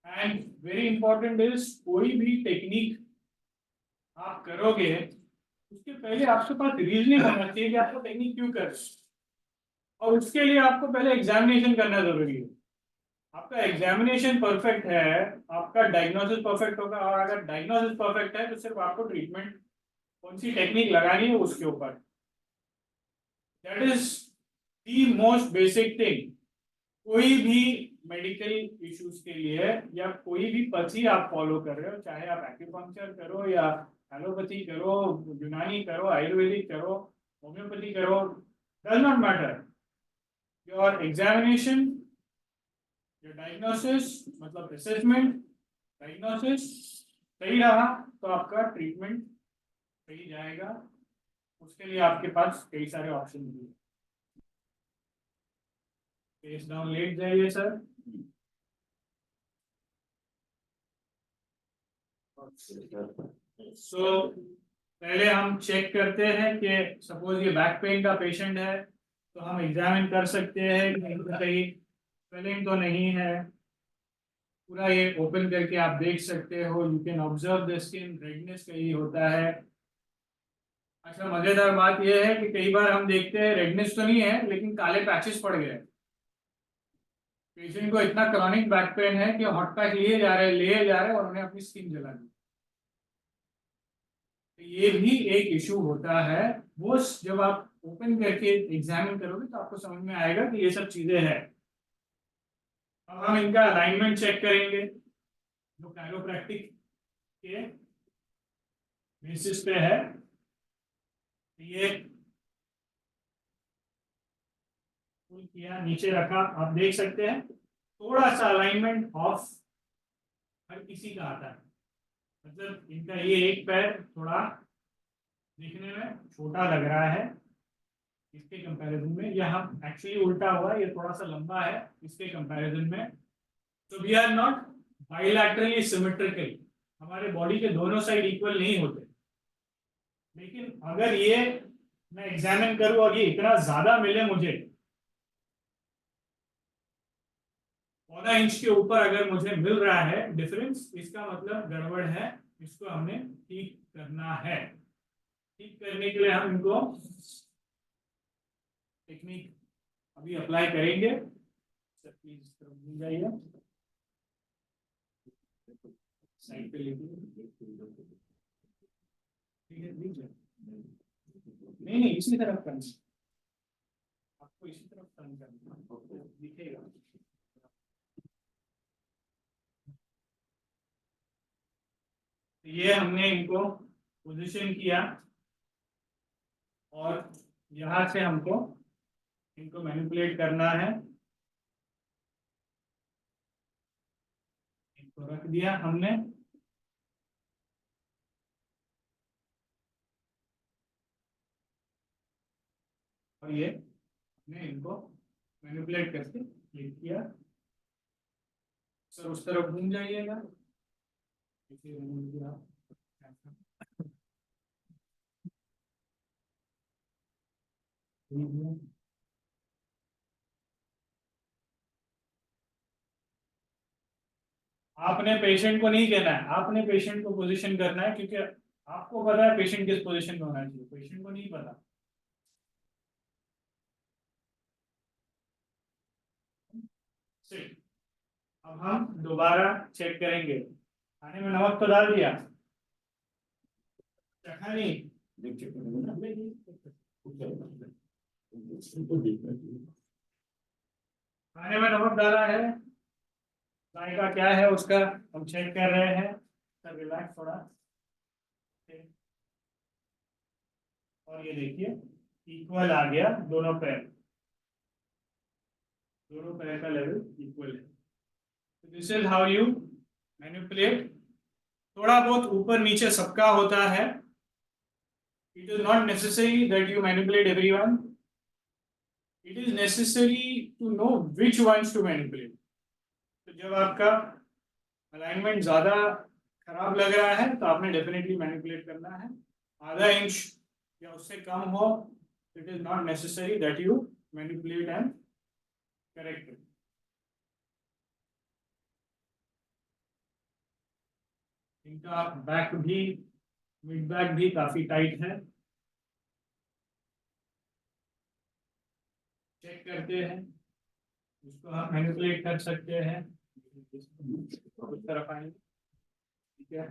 Speaker 1: And very important is, कोई भी टेक्निक आप करोगे उसके पहले आपके पास रीजनिंग होना चाहिए कि आपको टेक्निक क्यों कर रहे हैं, और उसके लिए आपको पहले एग्जामिनेशन करना जरूरी है। आपका एग्जामिनेशन परफेक्ट है, आपका डायग्नोसिस परफेक्ट होगा, और अगर डायग्नोसिस परफेक्ट है तो सिर्फ आपको ट्रीटमेंट कौन सी टेक्निक लगानी है उसके ऊपर। That is the most basic thing. कोई भी मेडिकल इश्यूज के लिए या कोई भी पद्धति आप फॉलो कर रहे हो, चाहे आप एक्यूपंक्चर करो या एलोपैथी करो, यूनानी करो, आयुर्वेदिक करो, होम्योपैथी करो, does not matter. Your examination, your diagnosis, मतलब असेसमेंट, डायग्नोसिस सही रहा तो आपका ट्रीटमेंट सही जाएगा। उसके लिए आपके पास कई सारे ऑप्शन भी हैं। फेस डाउन लेट जाइए सर। सो पहले हम चेक करते हैं कि सपोज ये बैक पेन का पेशेंट है, तो हम एग्जामिन कर सकते हैं कि कहीं स्वेलिंग तो नहीं है। पूरा ये ओपन करके आप देख सकते हो, you can observe the skin, redness कहीं होता है। अच्छा, मजेदार बात यह है कि कई बार हम देखते हैं रेडनेस तो नहीं है लेकिन काले पैचेस पड़ गए। पेशेंट को इतना क्रॉनिक बैक पेन है कि हॉट पैक लिए जा रहे और उन्हें अपनी स्किन जला दी। तो ये भी एक इशू होता है। वो जब आप ओपन करके एग्जामिन करोगे तो आपको समझ में आएगा कि ये सब चीजें हैं। अब हम इनका अलाइनमेंट चेक करेंगे जो कायरोप्रैक्टिक के बेसिस पे है। ये पुल किया, नीचे रखा, आप देख सकते हैं थोड़ा सा अलाइनमेंट ऑफ हर किसी का आता है। मतलब इनका ये एक पैर थोड़ा दिखने में छोटा लग रहा है इसके कंपैरिजन में, यहाँ एक्चुअली उल्टा हुआ, ये थोड़ा सा लंबा है इसके कंपैरिजन में। तो वी आर नॉट बाइलैटरली सिमेट्रिकल, हमारे बॉडी के दोनों साइड इक्वल नहीं होते। लेकिन अगर ये मैं एग्जामिन करूं और ये इतना ज्यादा मिले मुझे, 1.25 इंच के ऊपर अगर मुझे मिल रहा है डिफरेंस, इसका मतलब गड़बड़ है, इसको हमने ठीक करना है। ठीक करने के लिए हम इनको टेक्निक अभी अप्लाई करेंगे। प्लीज मिल जाइए, साइड पे लीजिए। ठीक है, नहीं इसी तरफ करना, आपको इसी तरफ टर्न करना दिखेगा। ये हमने इनको पोजीशन किया और यहाँ से हमको इनको मैनिपुलेट करना है। इनको रख दिया हमने, और ये हमने इनको मैनिपुलेट करके क्लिक किया। सर उस तरफ घूम जाइएगा। आपने पेशेंट को नहीं कहना है, आपने पेशेंट को पोजीशन करना है, क्योंकि आपको पता है पेशेंट किस पोजीशन में होना चाहिए, पेशेंट को नहीं पता। अब हम दोबारा चेक करेंगे। खाने में नमक तो डाल दिया, चखा नहीं, खाने में नमक डाला है, जायका क्या है उसका हम चेक कर रहे हैं। सर रिलैक्स थोड़ा। और ये देखिए इक्वल आ गया, दोनों पैर का लेवल इक्वल है। This is how you manipulate. थोड़ा बहुत ऊपर नीचे सबका होता है। It is not necessary that you manipulate everyone, it is necessary to know which ones to manipulate. तो जब आपका अलाइनमेंट ज्यादा खराब लग रहा है तो आपने डेफिनेटली मैनिपुलेट करना है। आधा इंच या उससे कम हो, it is not necessary that you manipulate and correct. इनका बैक भी, मिड बैक भी काफी टाइट है। चेक करते हैं, इसको हम मैनिपुलेट कर सकते हैं। उस तरफ आएंगे, ठीक है।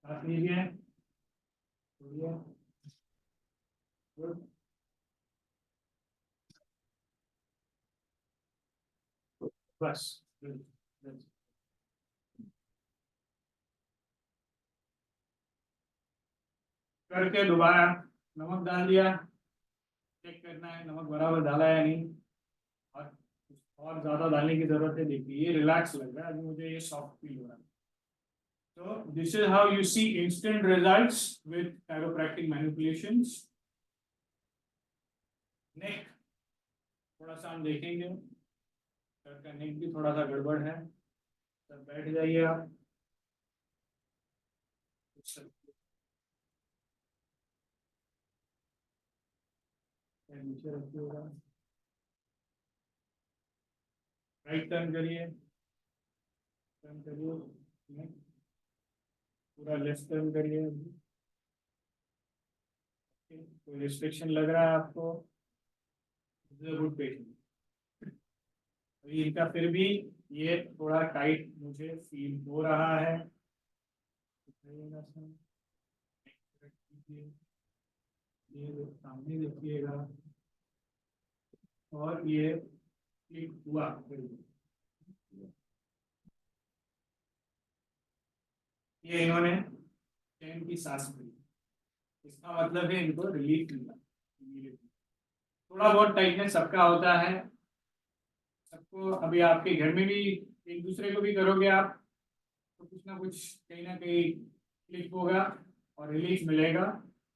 Speaker 1: साथ लीजिए, छोड़िए। Good. बस बस। करके दोबारा नमक डाल दिया, चेक करना है नमक बराबर डाला या नहीं। और ज्यादा डालने की जरूरत है। देखिए ये रिलैक्स लग रहा है, अभी मुझे ये सॉफ्ट फील हो रहा है। तो this is how you see instant results with chiropractic manipulations। Neck थोड़ा सा हम देखेंगे, सर का नेक भी थोड़ा सा गड़बड़ है। सर बैठ जाइए आप। नीचे रखिएगा, राइट टर्न करिए, टर्न करिए, पूरा लेफ्ट टर्न करिए। कोई रिस्ट्रिक्शन लग रहा है आपको? Good patient. अभी इनका फिर भी ये थोड़ा टाइट मुझे फील हो रहा है। ये सामने देखिएगा, और ये क्लिक हुआ फिर भी। ये इन्होंने चैन की सांस ली, इसका मतलब है इनको रिलीफ मिला। थोड़ा बहुत टाइटनेस सबका होता है, सबको। अभी आपके घर में भी एक दूसरे को भी करोगे आप तो कुछ ना कहीं क्लिक होगा और रिलीफ मिलेगा।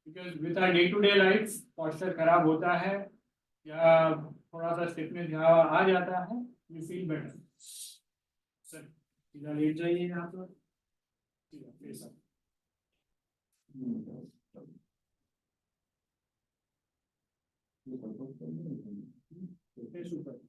Speaker 1: Because with our day to day life posture खराब होता है या थोड़ा सा स्टिफनेस यहाँ आ जाता है, यू फील बेटर। सर सीधा लेट जाइए यहाँ पर, ठीक है फिर सर। फेस ऊपर।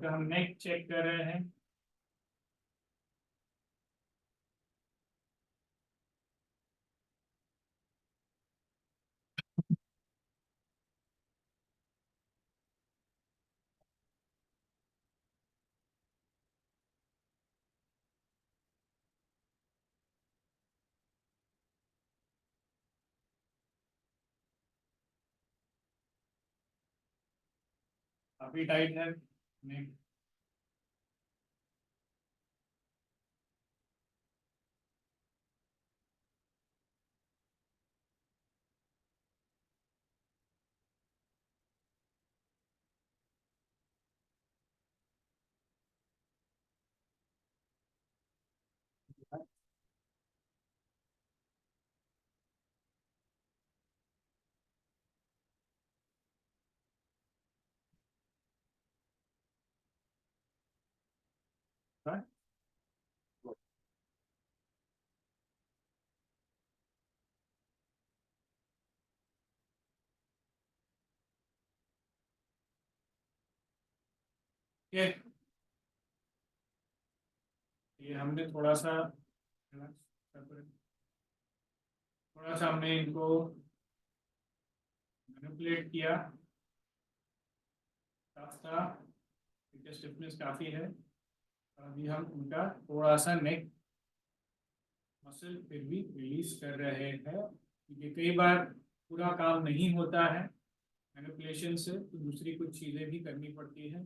Speaker 1: हम नेक चेक कर रहे हैं। काफी टाइट है नेक। ये ये हमने थोड़ा सा हमने इनको मैनिपुलेट किया, टफ था क्योंकि स्टिफनेस काफ़ी है। अभी हम उनका थोड़ा सा नेक मसल फिर भी रिलीज कर रहे हैं, क्योंकि कई बार पूरा काम नहीं होता है मैनिपुलेशन से, तो दूसरी कुछ चीज़ें भी करनी पड़ती है।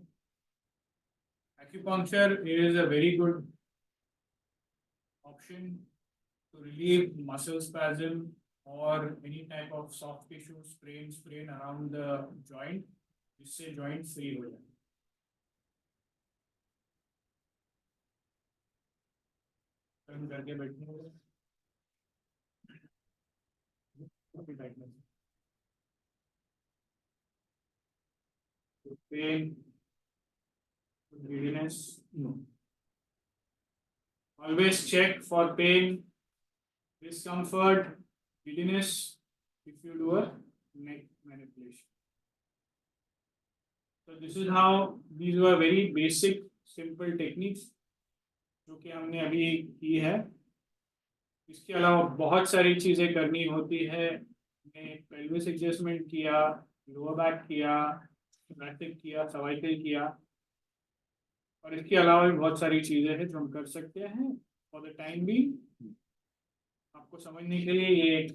Speaker 1: Acupuncture is a very good option to relieve muscle spasm or any type of soft tissue sprain around the joint, जिससे joint free हो जाए। टर्न करके बैठने होगा। Pain, giddiness, no. Always check for pain, discomfort, giddiness if you do a neck manipulation. So this is how, these were very basic simple techniques जो कि हमने अभी की है। इसके अलावा बहुत सारी चीज़ें करनी होती है। हमने पेल्विस एडजस्टमेंट किया, लोअर बैक किया, thoracic किया, सर्वाइकल किया, और इसके अलावा भी बहुत सारी चीज़ें हैं जो हम कर सकते हैं। फॉर द टाइम भी आपको समझने के लिए ये एक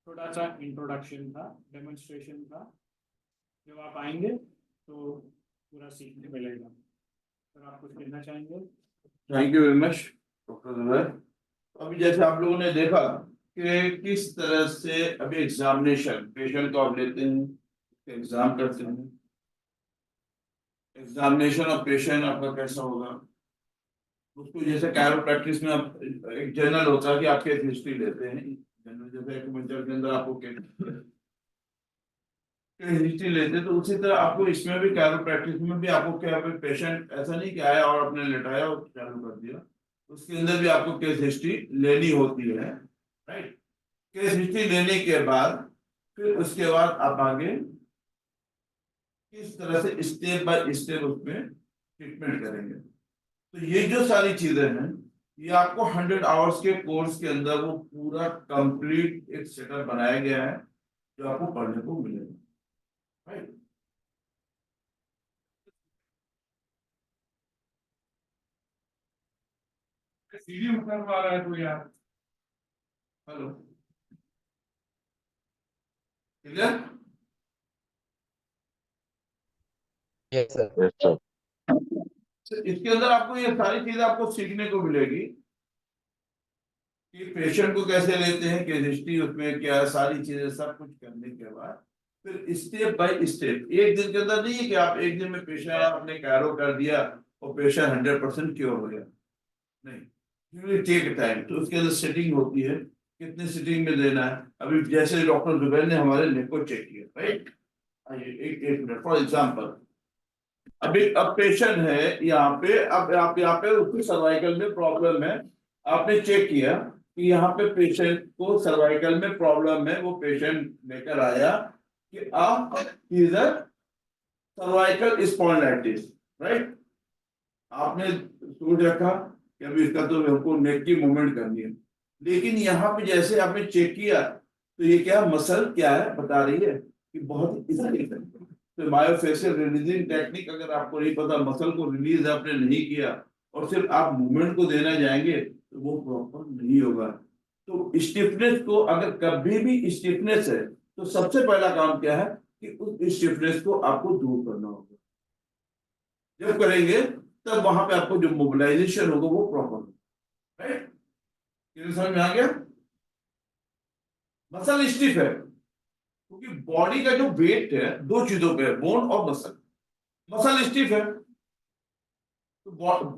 Speaker 1: छोटा सा इंट्रोडक्शन था, डेमोन्स्ट्रेशन था। जब आप आएंगे तो पूरा सीखने मिलेगा। सर आप कुछ कहना चाहेंगे?
Speaker 2: Thank you very much doctor Zubair. अभी जैसे आप लोगों ने देखा कि किस तरह से अभी एग्जामिनेशन पेशेंट को आप लेते हैं, एग्जाम करते हैं, एग्जामिनेशन ऑफ पेशेंट आपका कैसा होगा, उसको जैसे कैरोप्रैक्टिस में आप एक जनरल होता है कि आप केस हिस्ट्री लेते हैं, जनरल जैसे एक्यूपंक्चर के अंदर आपको केस हिस्ट्री लेते हैं, तो उसी तरह आपको इसमें भी कैरोप्रैक्टिस में भी आपको क्या पेशेंट ऐसा नहीं कि आया और अपने लेटाया और चालू कर दिया, उसके अंदर भी आपको केस हिस्ट्री लेनी होती है, राइट। केस हिस्ट्री लेने के बाद फिर उसके बाद आप आगे किस तरह से स्टेप बाय स्टेप उसमें ट्रीटमेंट करेंगे। तो ये जो सारी चीजें हैं ये आपको 100 आवर्स के कोर्स के अंदर वो पूरा कंप्लीट एक सेटअप बनाया गया है जो आपको पढ़ने को मिलेगा, राइट।
Speaker 1: सीढ़ी उतर आ रहा है तो यार।
Speaker 2: Hello, clear?
Speaker 4: Yes sir.
Speaker 2: इसके अंदर आपको ये सारी चीजें आपको सीखने को मिलेगी कि पेशेंट को कैसे लेते हैं, केस हिस्ट्री उसमें क्या है, सारी चीजें सब कुछ करने के बाद फिर स्टेप बाय स्टेप, एक दिन के अंदर नहीं है कि आप एक दिन में पेशेंट आपने कैरो कर दिया और पेशेंट 100% क्योर हो गया, नहीं, टेक टाइम। तो उसके अंदर सेटिंग होती है, कितने सिटिंग में देना है। अभी जैसे डॉक्टर जुबैर ने हमारे नेक को चेक किया, राइट, एक मिनट फॉर एग्जाम्पल, अभी अब पेशेंट है यहाँ पे, अब आप यहाँ पे उसकी सर्वाइकल में प्रॉब्लम है, आपने चेक किया कि यहाँ पे पेशेंट को सर्वाइकल में प्रॉब्लम है, वो पेशेंट लेकर आया कि आप सर्वाइकल स्पॉन्डिलाइटिस, राइट। आपने सोच रखा कि अभी इसका तो हमको नेक की मूवमेंट करनी है, लेकिन यहाँ पे जैसे आपने चेक किया तो ये क्या मसल क्या है बता रही है कि बहुत तो मायोफेशियल रिलीजिंग टेक्निक अगर आपको नहीं पता, मसल को रिलीज आपने नहीं किया और सिर्फ आप मूवमेंट को देना जाएंगे तो वो प्रॉपर नहीं होगा। तो स्टिफनेस को, अगर कभी भी स्टिफनेस है तो सबसे पहला काम क्या है कि उस स्टिफनेस को आपको दूर करना होगा। जब करेंगे तब वहां पे आपको जो मोबिलाइजेशन होगा वो प्रॉपर होगा, राइट। समझ में आ गया? मसल स्टिफ है क्योंकि बॉडी का जो वेट है दो चीजों पे है, बोन और मसल। मसल स्टिफ है तो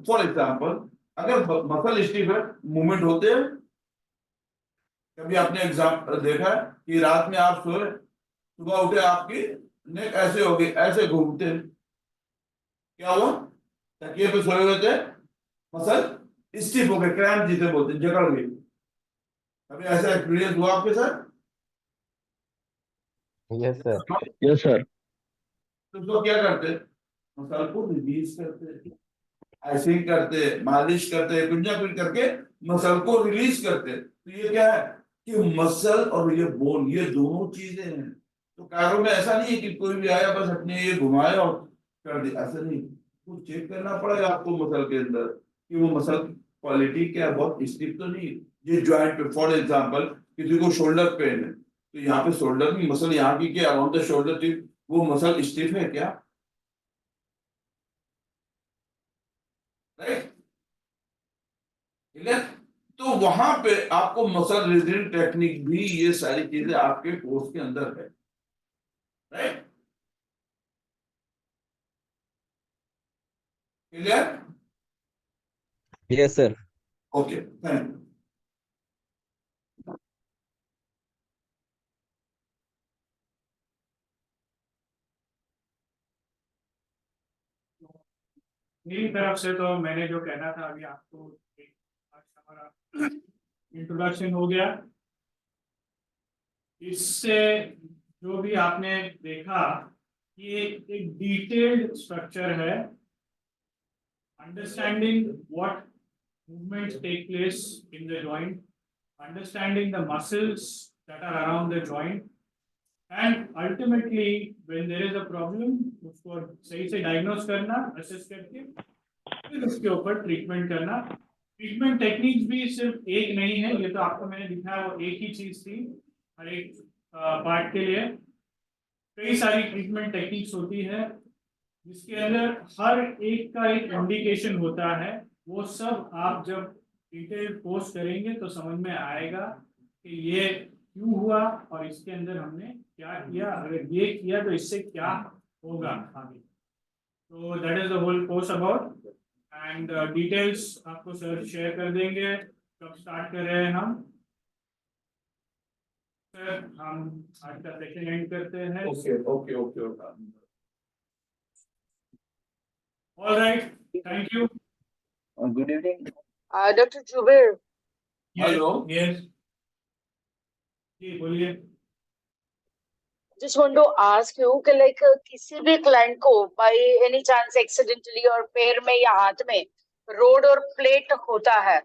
Speaker 2: फॉर एग्जांपल अगर मसल स्टिफ है, मूवमेंट होते हैं। कभी आपने एग्जाम देखा है कि रात में आप सोए, सुबह उठे आपकी नेक ऐसे हो गई, ऐसे घूमते, क्या हुआ? तकिए पे सोए हुए थे, मसल स्टिफ हो गए, क्रैम्प जिसे बोलते हैं, जकड़ गई। कभी ऐसा एक्सपीरियंस हुआ आपके साथ?
Speaker 4: Yes sir.
Speaker 3: Yes sir.
Speaker 2: तो उसको क्या करते, मसल को रिलीज करते, आइसिंग करते, मालिश करते, कुछ ना कुछ करके मसल को रिलीज करते। तो ये क्या है कि मसल और ये बोन, ये दोनों चीजें हैं। तो कायरो में ऐसा नहीं है कि कोई भी आया बस अपने ये घुमाया और कर दिया, ऐसा नहीं। कुछ चेक करना पड़ेगा आपको मसल के अंदर कि वो मसल क्वालिटी क्या है, बहुत स्टिफ तो नहीं। ये ज्वाइंट पे फॉर एग्जांपल किसी को शोल्डर पेन है, तो यहाँ पे शोल्डर की मसल, यहाँ की क्या अराउंड द शोल्डर टिप, वो मसल स्टिफ है क्या? राइट, ठीक है। तो वहां पे आपको मसल रिलीजिंग टेक्निक भी, ये सारी चीजें आपके कोर्स के अंदर है। Right, clear?
Speaker 4: Yes sir.
Speaker 2: Okay, thank you.
Speaker 1: मेरी तरफ से तो मैंने जो कहना था अभी आपको, आज हमारा इंट्रोडक्शन हो गया। इससे जो भी आपने देखा, ये एक डिटेल्ड स्ट्रक्चर है। Understanding what movements take place in the joint, understanding the muscles that are around the joint, and ultimately when there is a problem उसको सही से diagnose करना, assess करके फिर उसके ऊपर ट्रीटमेंट करना। ट्रीटमेंट टेक्निक्स भी सिर्फ एक नहीं है, ये तो आपको मैंने दिखाया वो एक ही चीज थी। हर एक पार्ट के लिए कई सारी ट्रीटमेंट टेक्निक्स होती है, जिसके अंदर हर एक का एक इंडिकेशन होता है। वो सब आप जब डिटेल कोर्स करेंगे तो समझ में आएगा कि ये क्यों हुआ और इसके अंदर हमने क्या किया, अगर ये किया तो इससे क्या होगा आगे। तो that is the whole course about, and details आपको सर शेयर कर देंगे। कब स्टार्ट कर रहे हैं हम सर? हम आज का सेशन एंड करते हैं।
Speaker 2: Okay okay okay okay.
Speaker 1: All right, thank you.
Speaker 3: Good evening.
Speaker 5: Dr. Jubair,
Speaker 2: hello.
Speaker 1: Yes जी बोलिए।
Speaker 5: just want to ask you कि like किसी भी client को by any chance accidentally और पैर में या हाथ में रोड और प्लेट होता है,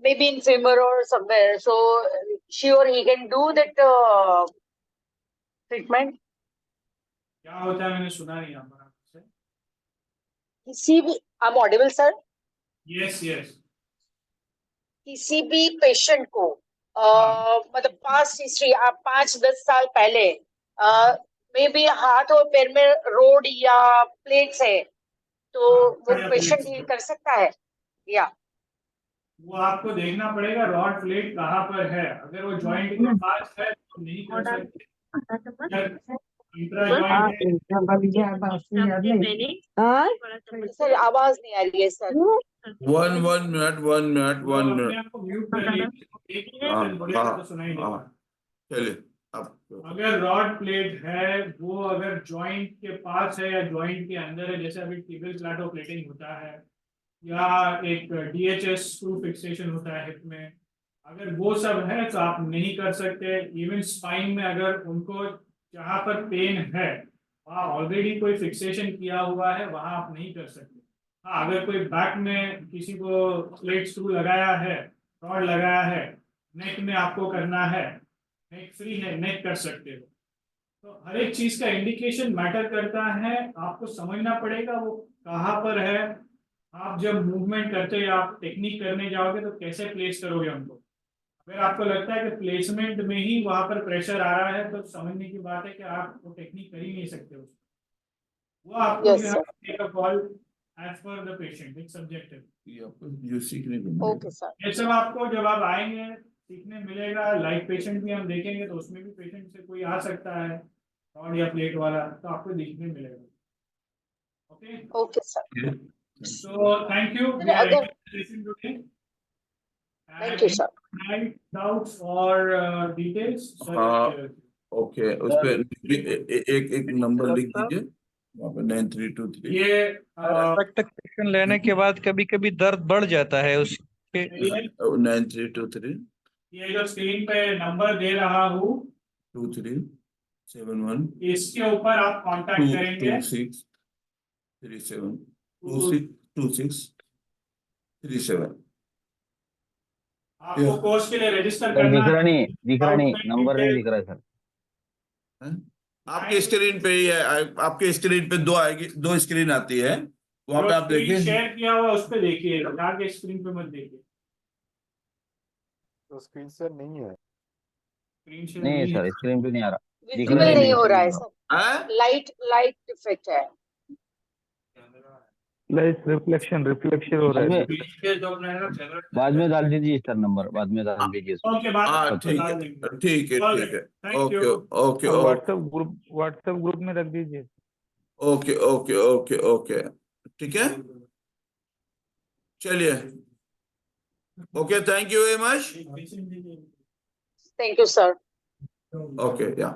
Speaker 5: maybe in femur or somewhere, so she or he can do that treatment.
Speaker 1: क्या होता है मैंने सुना नहीं आपका से।
Speaker 5: किसी भी, I'm audible sir?
Speaker 1: Yes yes.
Speaker 5: किसी भी पेशेंट को मतलब पास्ट हिस्ट्री आप 5-10 साल पहले मे बी हाथ और पैर में रोड या प्लेट्स है, तो वो पेशेंट ये कर सकता है या?
Speaker 1: वो आपको देखना पड़ेगा रॉड प्लेट कहाँ पर है। अगर वो जॉइंट के पास है तो नहीं कर सकते, इंट्रा
Speaker 5: सर आवाज नहीं आ रही है सर।
Speaker 2: 1 मिनट
Speaker 1: आपको म्यूट कर लीजिए तो सुनाई देगा।
Speaker 2: चलिए अब।
Speaker 1: अगर रॉड प्लेट है, वो अगर जॉइंट के पास है या जॉइंट के अंदर है, जैसे अभी टिबियल प्लाटो प्लेटिंग होता है या एक DHS स्क्रू फिक्सेशन होता है हिप में, अगर वो सब है तो आप नहीं कर सकते। इवन स्पाइन में अगर उनको जहाँ पर पेन है वहाँ ऑलरेडी कोई फिक्सेशन किया हुआ है, वहाँ आप नहीं कर सकते। हाँ, अगर कोई बैक में किसी को प्लेट स्क्रू लगाया है, रॉड लगाया है, नेक में आपको करना है, नेक फ्री है, नेक कर सकते हो। तो हर एक चीज का इंडिकेशन मैटर करता है, आपको समझना पड़ेगा वो कहाँ पर है। आप जब मूवमेंट करते हो, आप टेक्निक करने जाओगे तो कैसे प्लेस करोगे उनको। अगर आपको लगता है कि प्लेसमेंट में ही वहां पर प्रेशर आ रहा है तो समझने की बात है कि आप वो टेक्निक कर ही नहीं सकते उसको। वो आपको
Speaker 5: Yes, sir.
Speaker 1: Take a call as per the patient, it's subjective.
Speaker 2: जो सीखने को मिलेगा।
Speaker 5: Okay sir.
Speaker 1: ये सब आपको जब आप आएंगे सीखने मिलेगा। लाइव पेशेंट भी हम देखेंगे तो उसमें भी पेशेंट से कोई आ सकता है रॉड या प्लेट वाला, तो आपको देखने मिलेगा। Okay,
Speaker 5: okay sir.
Speaker 1: so thank you, we are
Speaker 5: अगर
Speaker 1: ending the session today.
Speaker 5: Thank you,
Speaker 1: And
Speaker 5: sir.
Speaker 1: any doubts or details sir?
Speaker 2: हाँ, ओके। उस पे एक नंबर लिख दीजिए वहाँ पे 9323।
Speaker 1: ये
Speaker 6: तक सेशन लेने के बाद कभी कभी दर्द बढ़ जाता है उसके।
Speaker 2: 9323
Speaker 1: ये जो स्क्रीन पे नंबर दे रहा हूँ
Speaker 2: 2371
Speaker 1: इसके ऊपर आप कांटेक्ट करेंगे।
Speaker 2: 2637 2626 37।
Speaker 1: आपको कोर्स के लिए रजिस्टर
Speaker 3: सर
Speaker 1: करना है।
Speaker 3: दिख रहा नहीं, नंबर नहीं दिख रहा है सर।
Speaker 2: आपकी स्क्रीन पे ही है, आपके स्क्रीन पे दो आएगी, दो स्क्रीन आती है, वहां पे आप देखिए।
Speaker 1: शेयर किया हुआ उस पे देखिए, जाके स्क्रीन पे मत देखिए।
Speaker 7: तो स्क्रीन शेयर नहीं है।
Speaker 1: स्क्रीन शेयर
Speaker 3: नहीं
Speaker 1: नहीं है।
Speaker 3: सर, स्क्रीन पे नहीं आ रहा, दिख
Speaker 5: विजिबल
Speaker 3: रहा
Speaker 5: नहीं हो
Speaker 3: नहीं।
Speaker 5: रहा है सर,
Speaker 2: हैं?
Speaker 5: लाइट इफेक्ट है।
Speaker 6: रिफ्लेक्शन हो रहा है।
Speaker 3: बाद में डाल दीजिए सर, नंबर बाद में डाल दीजिए इसमें।
Speaker 1: ओके, बात
Speaker 2: हाँ
Speaker 1: करते
Speaker 2: ठीक
Speaker 1: हैं,
Speaker 2: है,
Speaker 1: डाल देंगे।
Speaker 2: ठीक है, ठीक है।
Speaker 1: Thank you.
Speaker 2: Okay okay okay
Speaker 6: WhatsApp group में रख दीजिए।
Speaker 2: ओके ओके ओके ओके, ठीक है, चलिए। Okay, thank you very much.
Speaker 5: Thank you sir.
Speaker 2: Okay, या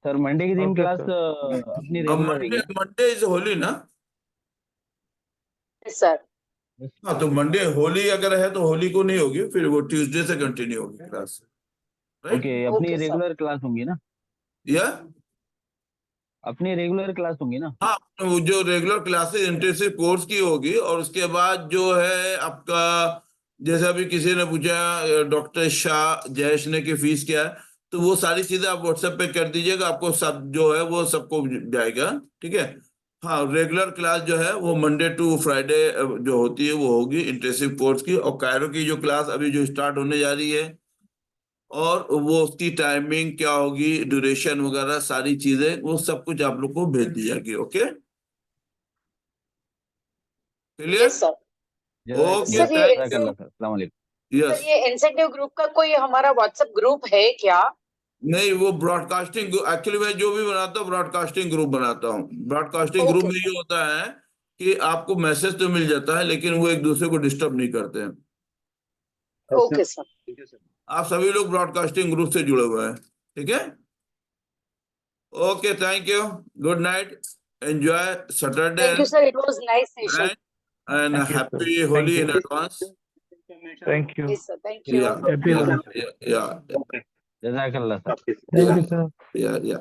Speaker 3: सर मंडे के दिन
Speaker 6: Okay,
Speaker 3: क्लास
Speaker 6: sir.
Speaker 3: अपनी रेगुलर
Speaker 2: मंडे
Speaker 3: रहेगी।
Speaker 2: मंडे इज होली ना?
Speaker 5: सर
Speaker 2: हाँ, तो मंडे होली अगर है तो होली को नहीं होगी, फिर वो ट्यूसडे से कंटिन्यू होगी क्लास, राइट?
Speaker 3: ओके, अपनी
Speaker 5: Okay, sir.
Speaker 3: रेगुलर क्लास होंगी ना?
Speaker 2: या
Speaker 3: अपनी रेगुलर क्लास होंगी ना?
Speaker 2: हाँ, वो जो रेगुलर क्लासेस इंटेंसिव कोर्स की होगी, और उसके बाद जो है आपका, जैसा अभी किसी ने पूछा डॉक्टर शाह जयेश ने की फीस क्या है, तो वो सारी चीजें आप व्हाट्सएप पे कर दीजिएगा, आपको सब जो है वो सबको जाएगा, ठीक है। हाँ, रेगुलर क्लास जो है वो मंडे टू फ्राइडे जो होती है वो होगी इंटेंसिव कोर्स की, और कायरो की जो क्लास अभी जो स्टार्ट होने जा रही है, और वो उसकी टाइमिंग क्या होगी, ड्यूरेशन वगैरह सारी चीजें, वो सब कुछ आप लोग को भेज दी जाएगी। Okay, clear?
Speaker 5: Yes sir.
Speaker 2: Okay,
Speaker 5: sir, ये
Speaker 2: थैंक यू।
Speaker 3: सर अस्सलाम वालेकुम।
Speaker 2: यस,
Speaker 5: सर, ये इंसेंटिव ग्रुप का कोई हमारा व्हाट्सएप ग्रुप है क्या?
Speaker 2: नहीं, वो ब्रॉडकास्टिंग, एक्चुअली मैं जो भी बनाता हूँ ब्रॉडकास्टिंग ग्रुप बनाता हूँ। ब्रॉडकास्टिंग ग्रुप
Speaker 5: Okay,
Speaker 2: में ये होता है कि आपको मैसेज तो मिल जाता है, लेकिन वो एक दूसरे को डिस्टर्ब नहीं करते हैं।
Speaker 5: Okay sir.
Speaker 2: आप सभी लोग ब्रॉडकास्टिंग ग्रुप से जुड़े हुए हैं, ठीक है। Okay, thank you, good night, enjoy Saturday
Speaker 5: thank you sir, it was nice session.
Speaker 2: And
Speaker 6: Thank you, sir.
Speaker 2: Happy
Speaker 6: Thank
Speaker 2: Holi
Speaker 6: you.
Speaker 2: In advance.
Speaker 6: Thank you.
Speaker 5: Yes sir, thank you.
Speaker 2: या
Speaker 3: जज़ाकल्लाह sir.
Speaker 2: या
Speaker 6: thank you sir.
Speaker 2: या